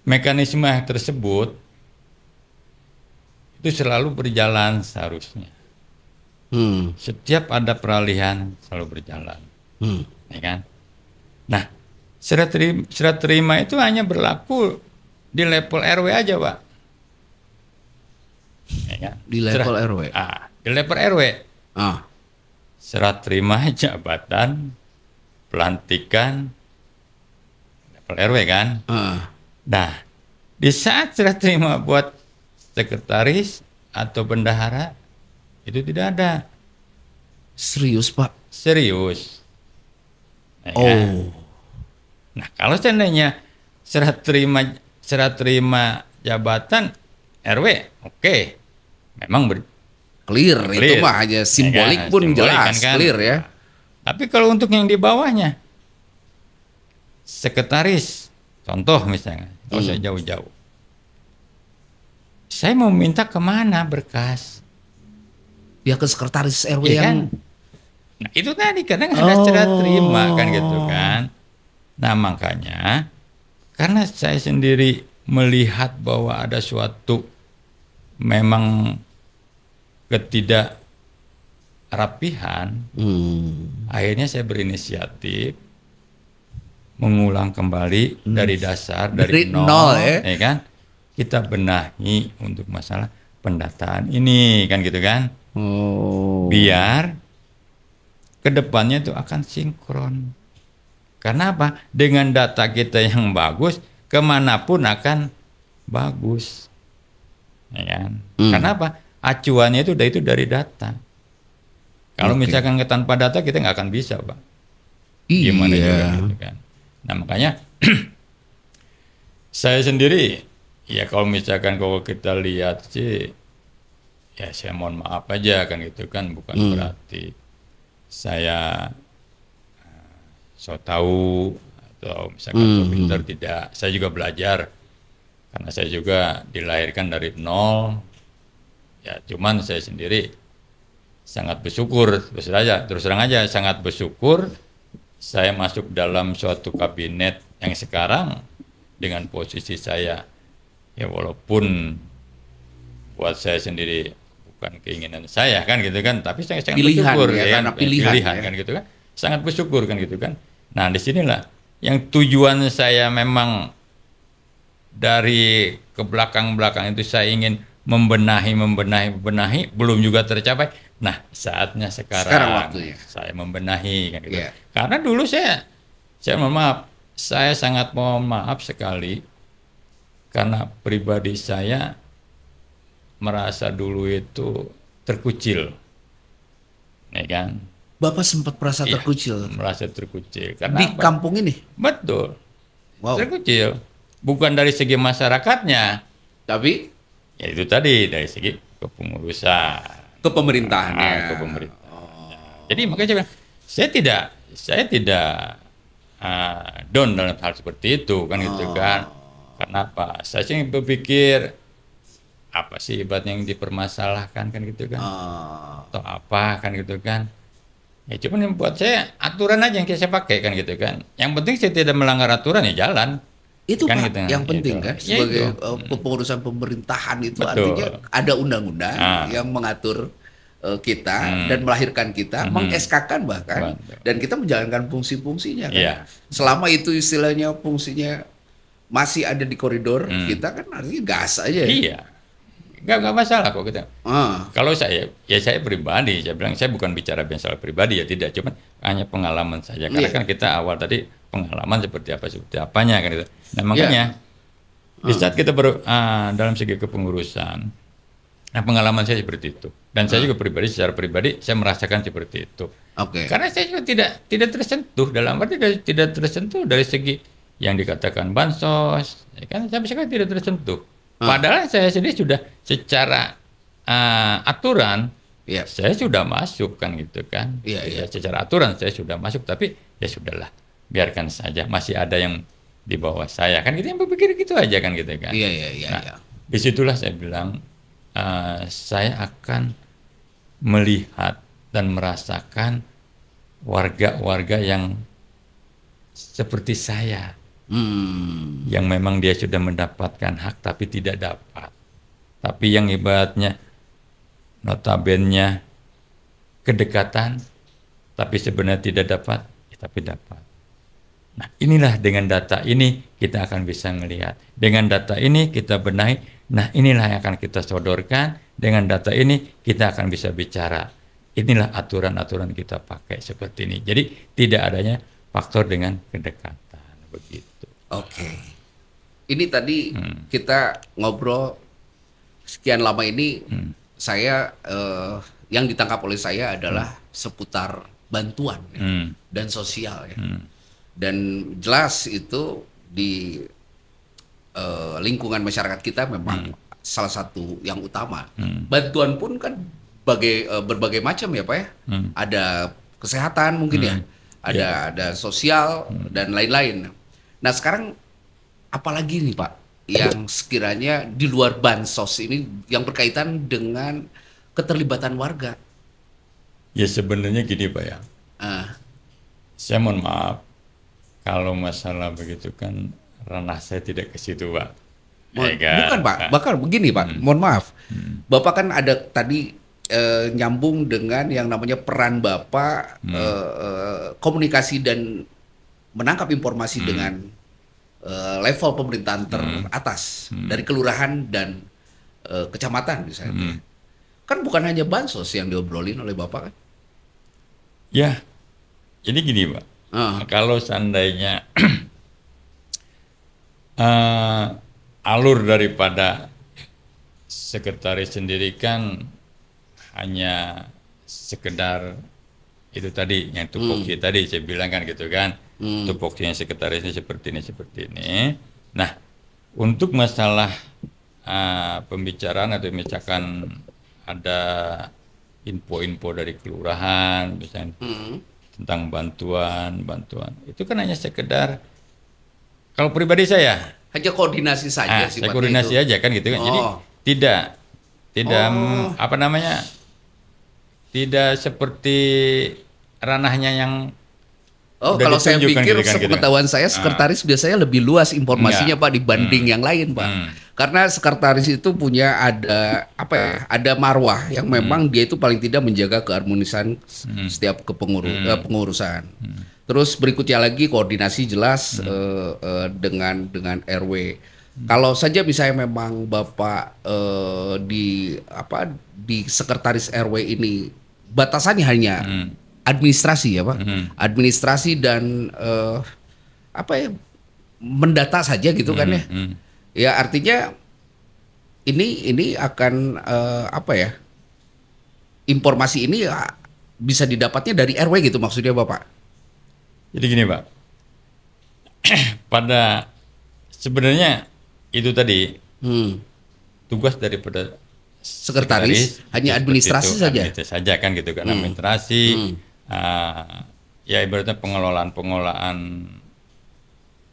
mekanisme tersebut itu selalu berjalan seharusnya. Setiap ada peralihan selalu berjalan, ya kan. Nah, serah terima itu hanya berlaku di level RW aja, Pak. Ya kan? Di level RW. Di level RW. Serah terima jabatan pelantikan level RW kan. Nah, di saat serah terima buat sekretaris atau bendahara itu tidak ada. Serius, Pak? Serius. Ya. Nah, kalau seandainya serah terima jabatan RW, oke. Memang clear itu mah hanya simbolik pun simbolik, jelas kan? Clear ya. Tapi kalau untuk yang di bawahnya, sekretaris, contoh misalnya, kalau saya jauh-jauh, saya mau minta kemana berkas? Ya ke sekretaris RW ya yang. Kan? Nah itu tadi kadang ada serah terima kan gitu kan. Nah makanya karena saya sendiri melihat bahwa ada suatu memang ketidakrapihan, akhirnya saya berinisiatif mengulang kembali dari dasar, dari nol, ya kan? Kita benahi untuk masalah pendataan ini, kan gitu kan? Biar kedepannya itu akan sinkron. Karena apa? Dengan data kita yang bagus, kemanapun akan bagus, ya kan? Karena apa? Acuannya itu dari data. Kalau misalkan tanpa data kita nggak akan bisa, Pak. Gimana juga gitu kan? Nah makanya saya sendiri, ya kalau misalkan kalau kita lihat sih, ya saya mohon maaf aja kan gitu kan, bukan berarti saya so tahu atau misalkan so pintar, tidak. Saya juga belajar karena saya juga dilahirkan dari nol. Ya cuman saya sendiri sangat bersyukur, terus terang aja sangat bersyukur saya masuk dalam suatu kabinet yang sekarang dengan posisi saya, ya walaupun buat saya sendiri bukan keinginan saya kan gitu kan, tapi saya sangat bersyukur ya, kan, pilihan kan gitu kan, sangat bersyukur kan gitu kan. Nah disinilah yang tujuan saya memang dari ke belakang itu saya ingin membenahi, belum juga tercapai. Nah saatnya sekarang waktunya saya membenahi kan gitu. Karena dulu saya mohon maaf, saya sangat mohon maaf sekali karena pribadi saya merasa dulu itu terkucil, ya kan? Bapak sempat merasa terkucil? Merasa terkucil karena di kampung ini? Betul, terkucil. Bukan dari segi masyarakatnya, tapi ya itu tadi dari segi kepengurusan. Kepemerintahannya. Jadi makanya saya bilang, saya tidak down dalam hal seperti itu kan gitu kan. Kenapa? Saya sih berpikir apa sih ibaratnya yang dipermasalahkan kan gitu kan, atau apa kan gitu kan. Ya cuman yang buat saya aturan aja yang saya pakai kan gitu kan. Yang penting saya tidak melanggar aturan, ya jalan. Itu kan Pak, gitu, yang penting kan sebagai pengurusan pemerintahan itu artinya ada undang-undang yang mengatur kita dan melahirkan kita, meng-SK-kan bahkan, dan kita menjalankan fungsi-fungsinya kan. Selama itu istilahnya fungsinya masih ada di koridor kita kan artinya gas aja. Iya, nggak masalah kok kita. Kalau saya, ya saya pribadi, saya bilang saya bukan bicara masalah pribadi ya, tidak, cuman hanya pengalaman saja. Karena kan kita awal tadi pengalaman seperti apanya kan itu. Nah makanya di saat kita dalam segi kepengurusan, nah pengalaman saya seperti itu, dan saya juga pribadi, secara pribadi saya merasakan seperti itu. Karena saya juga tidak tersentuh, dalam arti tidak tersentuh dari segi yang dikatakan bansos, ya kan sampai sekarang tidak tersentuh. Padahal saya sendiri sudah secara aturan, saya sudah masuk kan gitu kan. Ya, secara aturan saya sudah masuk, tapi ya sudahlah, biarkan saja, masih ada yang di bawah saya kan, kita yang berpikir gitu aja kan gitu kan. Nah, disitulah saya bilang saya akan melihat dan merasakan warga-warga yang seperti saya, yang memang dia sudah mendapatkan hak tapi tidak dapat, tapi yang ibaratnya notabene kedekatan tapi sebenarnya tidak dapat, tapi dapat. Nah inilah dengan data ini kita akan bisa melihat, dengan data ini kita benahi, nah inilah yang akan kita sodorkan, dengan data ini kita akan bisa bicara, inilah aturan-aturan kita pakai seperti ini. Jadi tidak adanya faktor dengan kedekatan, begitu. Ini tadi kita ngobrol sekian lama ini, saya yang ditangkap oleh saya adalah seputar bantuan dan sosial ya. Dan jelas itu di lingkungan masyarakat kita memang salah satu yang utama. Bantuan pun kan berbagai macam ya Pak ya. Ada kesehatan mungkin ya, ada sosial dan lain-lain. Nah sekarang apalagi nih Pak yang sekiranya di luar bansos ini yang berkaitan dengan keterlibatan warga? Ya sebenarnya gini Pak ya, saya mohon maaf kalau masalah begitu kan ranah saya tidak ke situ Pak. Bukan Pak, bahkan begini Pak, mohon maaf. Bapak kan ada tadi nyambung dengan yang namanya peran Bapak komunikasi dan menangkap informasi dengan level pemerintahan teratas dari kelurahan dan kecamatan misalnya. Kan bukan hanya bansos yang diobrolin oleh Bapak kan? Ya, jadi gini Pak, kalau seandainya alur daripada sekretaris sendiri kan hanya sekedar itu tadi yang tupoksi tadi saya bilang kan gitu kan, tupoksinya sekretarisnya seperti ini. Nah, untuk masalah pembicaraan atau misalkan ada info-info dari kelurahan misalnya tentang bantuan itu kan hanya sekedar, kalau pribadi saya hanya koordinasi saja saya koordinasi itu aja kan gitu kan. Jadi tidak apa namanya, tidak seperti ranahnya yang kalau saya pikir gitu kan, sepengetahuan saya sekretaris biasanya lebih luas informasinya Pak dibanding yang lain Pak. Karena sekretaris itu punya ada ada marwah yang memang dia itu paling tidak menjaga keharmonisan setiap pengurusan. Terus berikutnya lagi koordinasi jelas dengan RW. Kalau saja misalnya memang Bapak di sekretaris RW ini batasannya hanya administrasi ya Pak, administrasi dan mendata saja gitu kan ya. Ya artinya ini akan informasi ini bisa didapatnya dari RW gitu maksudnya Bapak. Jadi gini Pak, pada sebenarnya itu tadi tugas daripada sekretaris hanya administrasi saja. Administrasi saja kan gitu kan, administrasi. Ya ibaratnya pengelolaan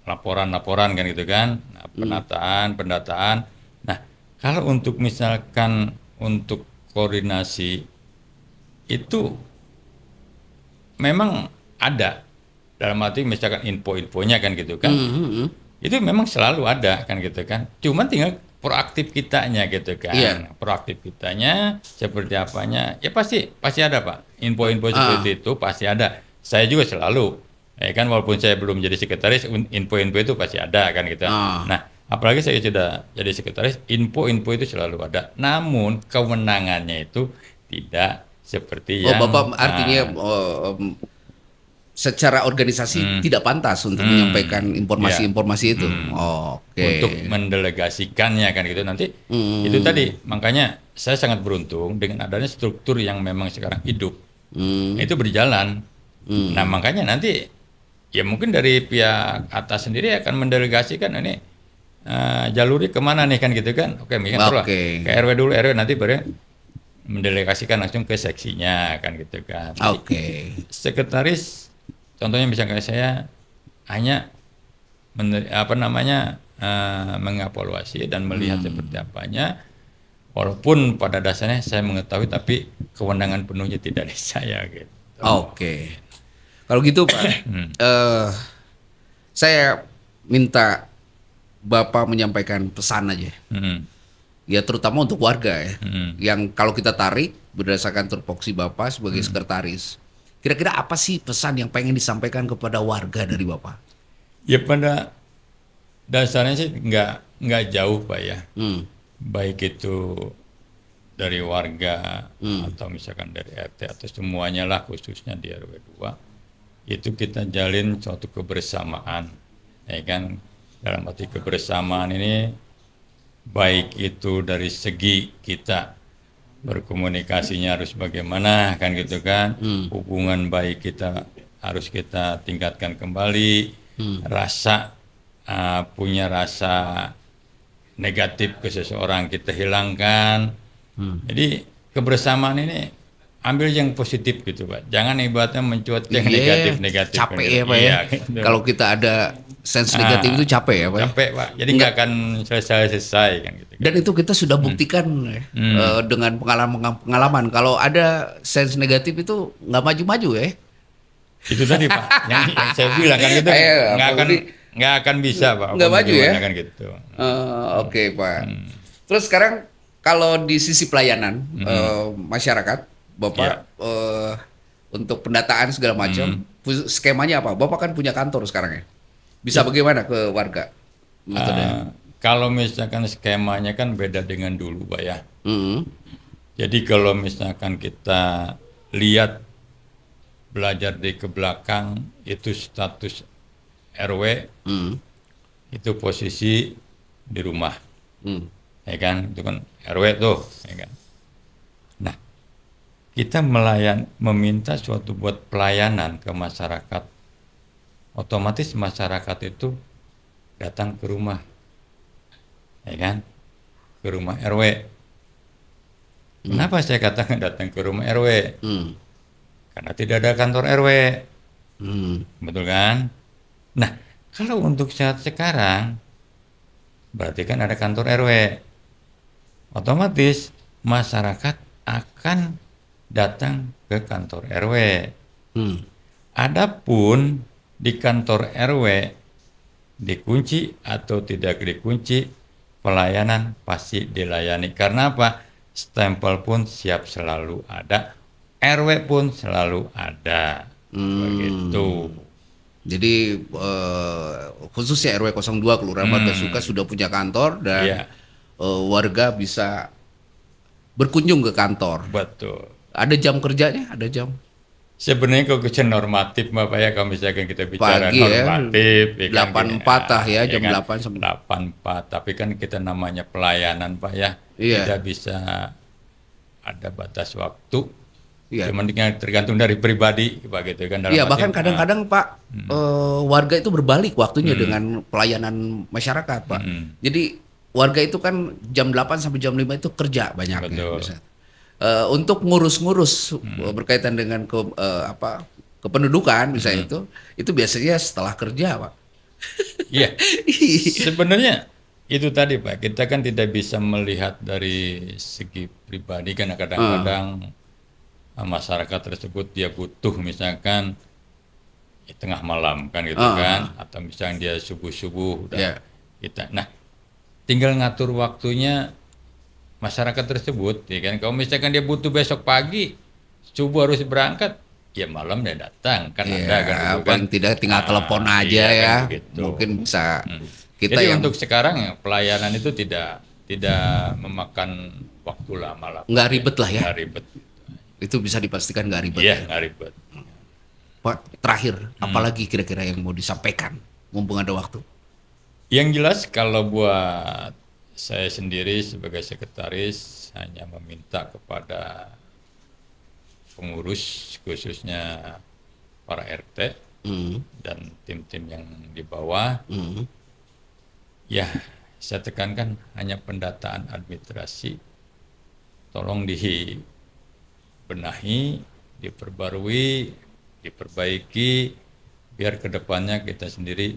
laporan kan gitu kan, pendataan. Nah, kalau untuk misalkan untuk koordinasi itu memang ada, dalam arti misalkan info-infonya kan gitu kan, itu memang selalu ada kan gitu kan, cuman tinggal proaktif kitanya gitu kan. Proaktif kitanya seperti apanya ya pasti ada Pak, info-info seperti itu pasti ada. Saya juga selalu kan, walaupun saya belum jadi sekretaris, info-info itu pasti ada kan gitu. Nah, apalagi saya sudah jadi sekretaris, info-info itu selalu ada, namun kewenangannya itu tidak seperti yang Bapak artinya secara organisasi tidak pantas untuk menyampaikan informasi-informasi itu. Untuk mendelegasikannya kan gitu nanti. Itu tadi, makanya saya sangat beruntung dengan adanya struktur yang memang sekarang hidup. Itu berjalan. Nah, makanya nanti ya mungkin dari pihak atas sendiri akan mendelegasikan ini jalurnya kemana nih kan gitu kan. Oke, misalnya ke RW dulu, RW nanti baru mendelegasikan langsung ke seksinya kan gitu kan. Sekretaris contohnya misalnya saya hanya mengevaluasi dan melihat seperti apanya, walaupun pada dasarnya saya mengetahui tapi kewenangan penuhnya tidak di saya gitu. Kalau gitu Pak, saya minta Bapak menyampaikan pesan aja. Ya terutama untuk warga ya, yang kalau kita tarik berdasarkan tupoksi Bapak sebagai sekretaris, kira-kira apa sih pesan yang pengen disampaikan kepada warga dari Bapak? Ya pada dasarnya sih nggak jauh Pak ya, baik itu dari warga atau misalkan dari RT atau semuanya lah, khususnya di RW 2, itu kita jalin suatu kebersamaan, ya kan. Dalam arti kebersamaan ini baik itu dari segi kita berkomunikasinya harus bagaimana kan gitu kan, hubungan baik kita harus kita tingkatkan kembali, punya rasa negatif ke seseorang kita hilangkan. Jadi kebersamaan ini ambil yang positif gitu Pak, jangan ibaratnya mencuat yang negatif-negatif. Capek ya Pak ya, gitu. Kalau kita ada sense negatif itu capek ya Pak. Capek Pak, jadi nggak akan selesai kan gitu. Dan itu kita sudah buktikan dengan pengalaman. Kalau ada sense negatif itu nggak maju-maju ya. Itu tadi Pak, yang saya bilang kan gitu, nggak akan bisa Pak. Nggak maju ya? Kan gitu. Oke, Pak. Terus sekarang kalau di sisi pelayanan masyarakat, Bapak untuk pendataan segala macam, skemanya apa? Bapak kan punya kantor sekarang ya. Bisa bagaimana ke warga? Metodenya? Kalau misalkan skemanya kan beda dengan dulu Pak ya. Mm. Jadi kalau misalkan kita lihat belajar di ke belakang itu status RW itu posisi di rumah, ya kan? Itu kan RW tuh, ya kan? Nah, kita meminta suatu buat pelayanan ke masyarakat, otomatis masyarakat itu datang ke rumah, ya kan? Ke rumah RW. Kenapa saya katakan datang ke rumah RW? Karena tidak ada kantor RW, betul kan? Nah, kalau untuk saat sekarang, berarti kan ada kantor RW. Otomatis masyarakat akan datang ke kantor RW. Adapun di kantor RW dikunci atau tidak dikunci, pelayanan pasti dilayani. Karena apa? Stempel pun siap selalu ada, RW pun selalu ada. Begitu. Jadi khususnya RW 02 Kelurahan Margasuka sudah punya kantor dan warga bisa berkunjung ke kantor. Betul. Ada jam kerjanya? Ada jam? Sebenarnya kalau kerja normatif Bapak ya, kalau misalkan kita bicara Pagi normatif ya, 8.4 lah ya, jam kan, 8 sampai 8.4, tapi kan kita namanya pelayanan Pak ya, tidak bisa ada batas waktu. Cuman tergantung dari pribadi Pak gitu kan. Iya, bahkan kadang-kadang Pak warga itu berbalik waktunya dengan pelayanan masyarakat Pak. Jadi warga itu kan jam 8 sampai jam 5 itu kerja banyaknya. Untuk ngurus-ngurus berkaitan dengan kependudukan misalnya itu biasanya setelah kerja Pak. Iya. Sebenarnya itu tadi Pak, kita kan tidak bisa melihat dari segi pribadi kan, kadang-kadang masyarakat tersebut dia butuh misalkan tengah malam kan gitu kan, atau misalnya dia subuh-subuh kita. Nah, tinggal ngatur waktunya masyarakat tersebut, ya kan. Kalau misalkan dia butuh besok pagi, subuh harus berangkat, ya malam dia datang kan, ada kan gitu kan. Tidak tinggal telepon aja ya, kan, gitu. Mungkin bisa kita. Jadi untuk sekarang ya, pelayanan itu tidak memakan waktu lama lah. Nggak ribet lah ya. Nggak ribet. Itu bisa dipastikan nggak ribet. Iya, nggak ribet. Pak, terakhir, apalagi kira-kira yang mau disampaikan, mumpung ada waktu? Yang jelas kalau buat saya sendiri sebagai sekretaris hanya meminta kepada pengurus khususnya para RT dan tim-tim yang di bawah, ya saya tekankan hanya pendataan administrasi, tolong dibenahi, diperbarui, diperbaiki, biar kedepannya kita sendiri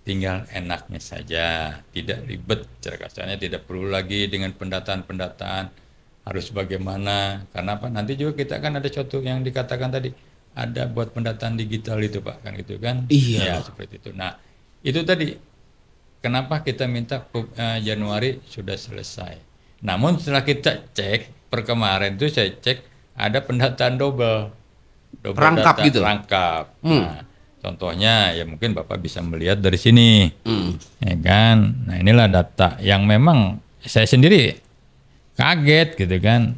tinggal enaknya saja, tidak ribet, cara kasarnya tidak perlu lagi dengan pendataan-pendataan harus bagaimana, karena apa, nanti juga kita kan ada suatu yang dikatakan tadi, ada buat pendataan digital itu Pak, kan gitu kan. Iya. Ya seperti itu. Nah itu tadi kenapa kita minta Januari sudah selesai, namun setelah kita cek per kemarin itu saya cek ada pendataan double rangkap data, gitu. Rangkap. Nah, contohnya ya mungkin Bapak bisa melihat dari sini, ya kan. Nah inilah data yang memang saya sendiri kaget gitu kan.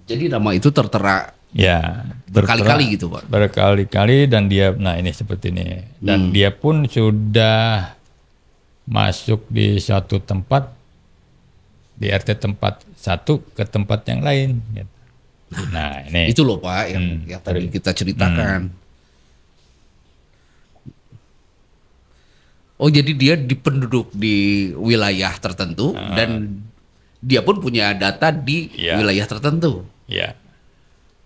Jadi nama itu tertera ya berkali-kali gitu Pak. Berkali-kali dan dia, nah ini seperti ini. Dan dia pun sudah masuk di satu tempat, di RT tempat satu ke tempat yang lain. Gitu. Nah ini itu loh Pak yang tadi kita ceritakan. Oh jadi dia penduduk di wilayah tertentu dan dia pun punya data di wilayah tertentu. Ya.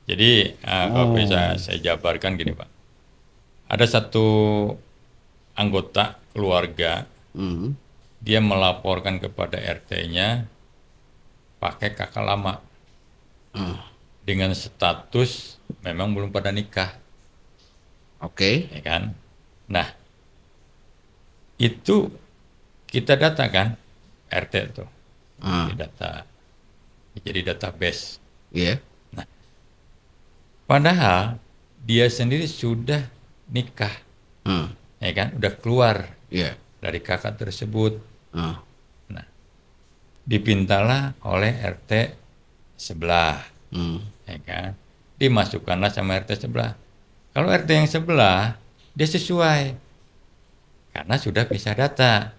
Jadi kalau bisa saya jabarkan gini Pak, ada satu anggota keluarga, dia melaporkan kepada RT-nya pakai kakak lama. Dengan status memang belum pada nikah. Oke. ya kan? Nah, itu kita data kan RT tuh, kita data, jadi database. Iya. Nah, padahal dia sendiri sudah nikah, ya kan, udah keluar Iya. dari kakak tersebut. Ah. Nah, dipintalah oleh RT sebelah, ya kan, dimasukkanlah sama RT sebelah. Kalau RT yang sebelah dia sesuai karena sudah bisa data.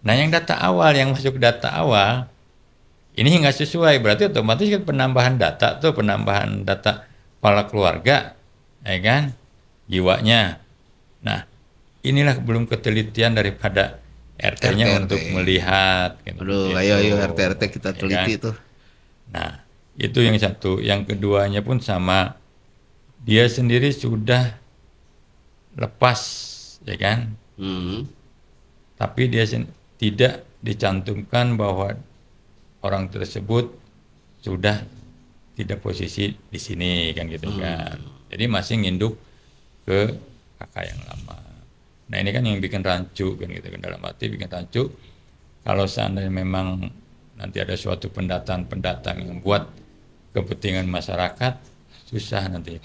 Nah, yang data awal, yang masuk data awal ini nggak sesuai, berarti otomatis kan penambahan data kepala keluarga, ya kan, jiwanya. Nah, inilah belum ketelitian daripada RT-nya untuk melihat. Aduh, ayo RT kita teliti tuh. Nah, itu yang satu. Yang keduanya pun sama, dia sendiri sudah lepas, ya kan. Tapi dia tidak dicantumkan bahwa orang tersebut sudah tidak posisi di sini, kan gitu kan. Jadi masih nginduk ke kakak yang lama. Nah, ini kan yang bikin rancu, kan gitu kan, dalam arti bikin rancu. Kalau seandainya memang nanti ada suatu pendatang yang buat kepentingan masyarakat, susah nanti.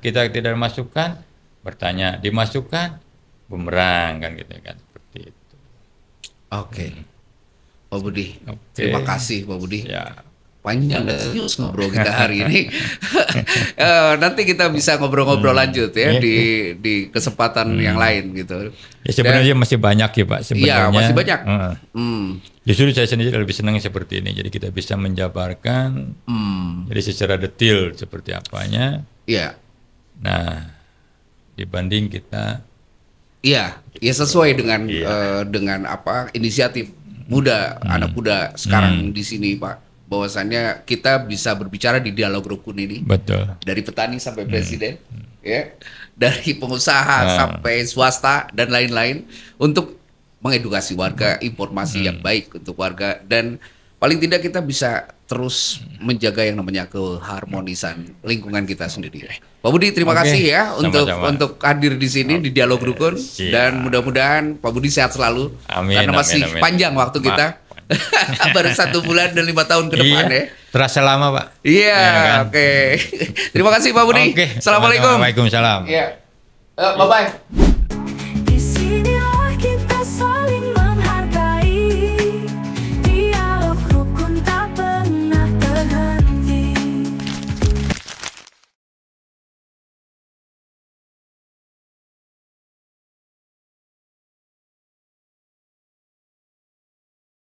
Kita tidak masukkan, bertanya, dimasukkan, bumerang, kan gitu kan, seperti itu. Oke. Pak Budi, terima kasih Pak Budi. Ya. Panjang dan serius ngobrol kita hari ini. Nanti kita bisa ngobrol-ngobrol lanjut ya di kesempatan yang lain gitu. Ya, sebenarnya masih banyak ya Pak. Sebenarnya. Iya, masih banyak. Justru saya sendiri lebih senang seperti ini. Jadi kita bisa menjabarkan. Jadi secara detail seperti apanya. Iya. Nah, dibanding kita. Iya, ya sesuai dengan apa inisiatif muda, anak muda sekarang di sini Pak. Bahwasannya kita bisa berbicara di dialog rukun ini. Betul. Dari petani sampai presiden, ya, dari pengusaha sampai swasta dan lain-lain, untuk mengedukasi warga, informasi yang baik untuk warga, dan paling tidak kita bisa terus menjaga yang namanya keharmonisan lingkungan kita sendiri. Pak Budi, terima kasih ya untuk hadir di sini di dialog rukun, dan mudah-mudahan Pak Budi sehat selalu. Amin, karena masih panjang waktu kita. Baru 1 bulan dan 5 tahun ke depan ya. Terasa lama Pak. Iya, kan? Oke. Terima kasih Pak Budi. Oke. Assalamualaikum. Waalaikumsalam. Iya. Bye-bye.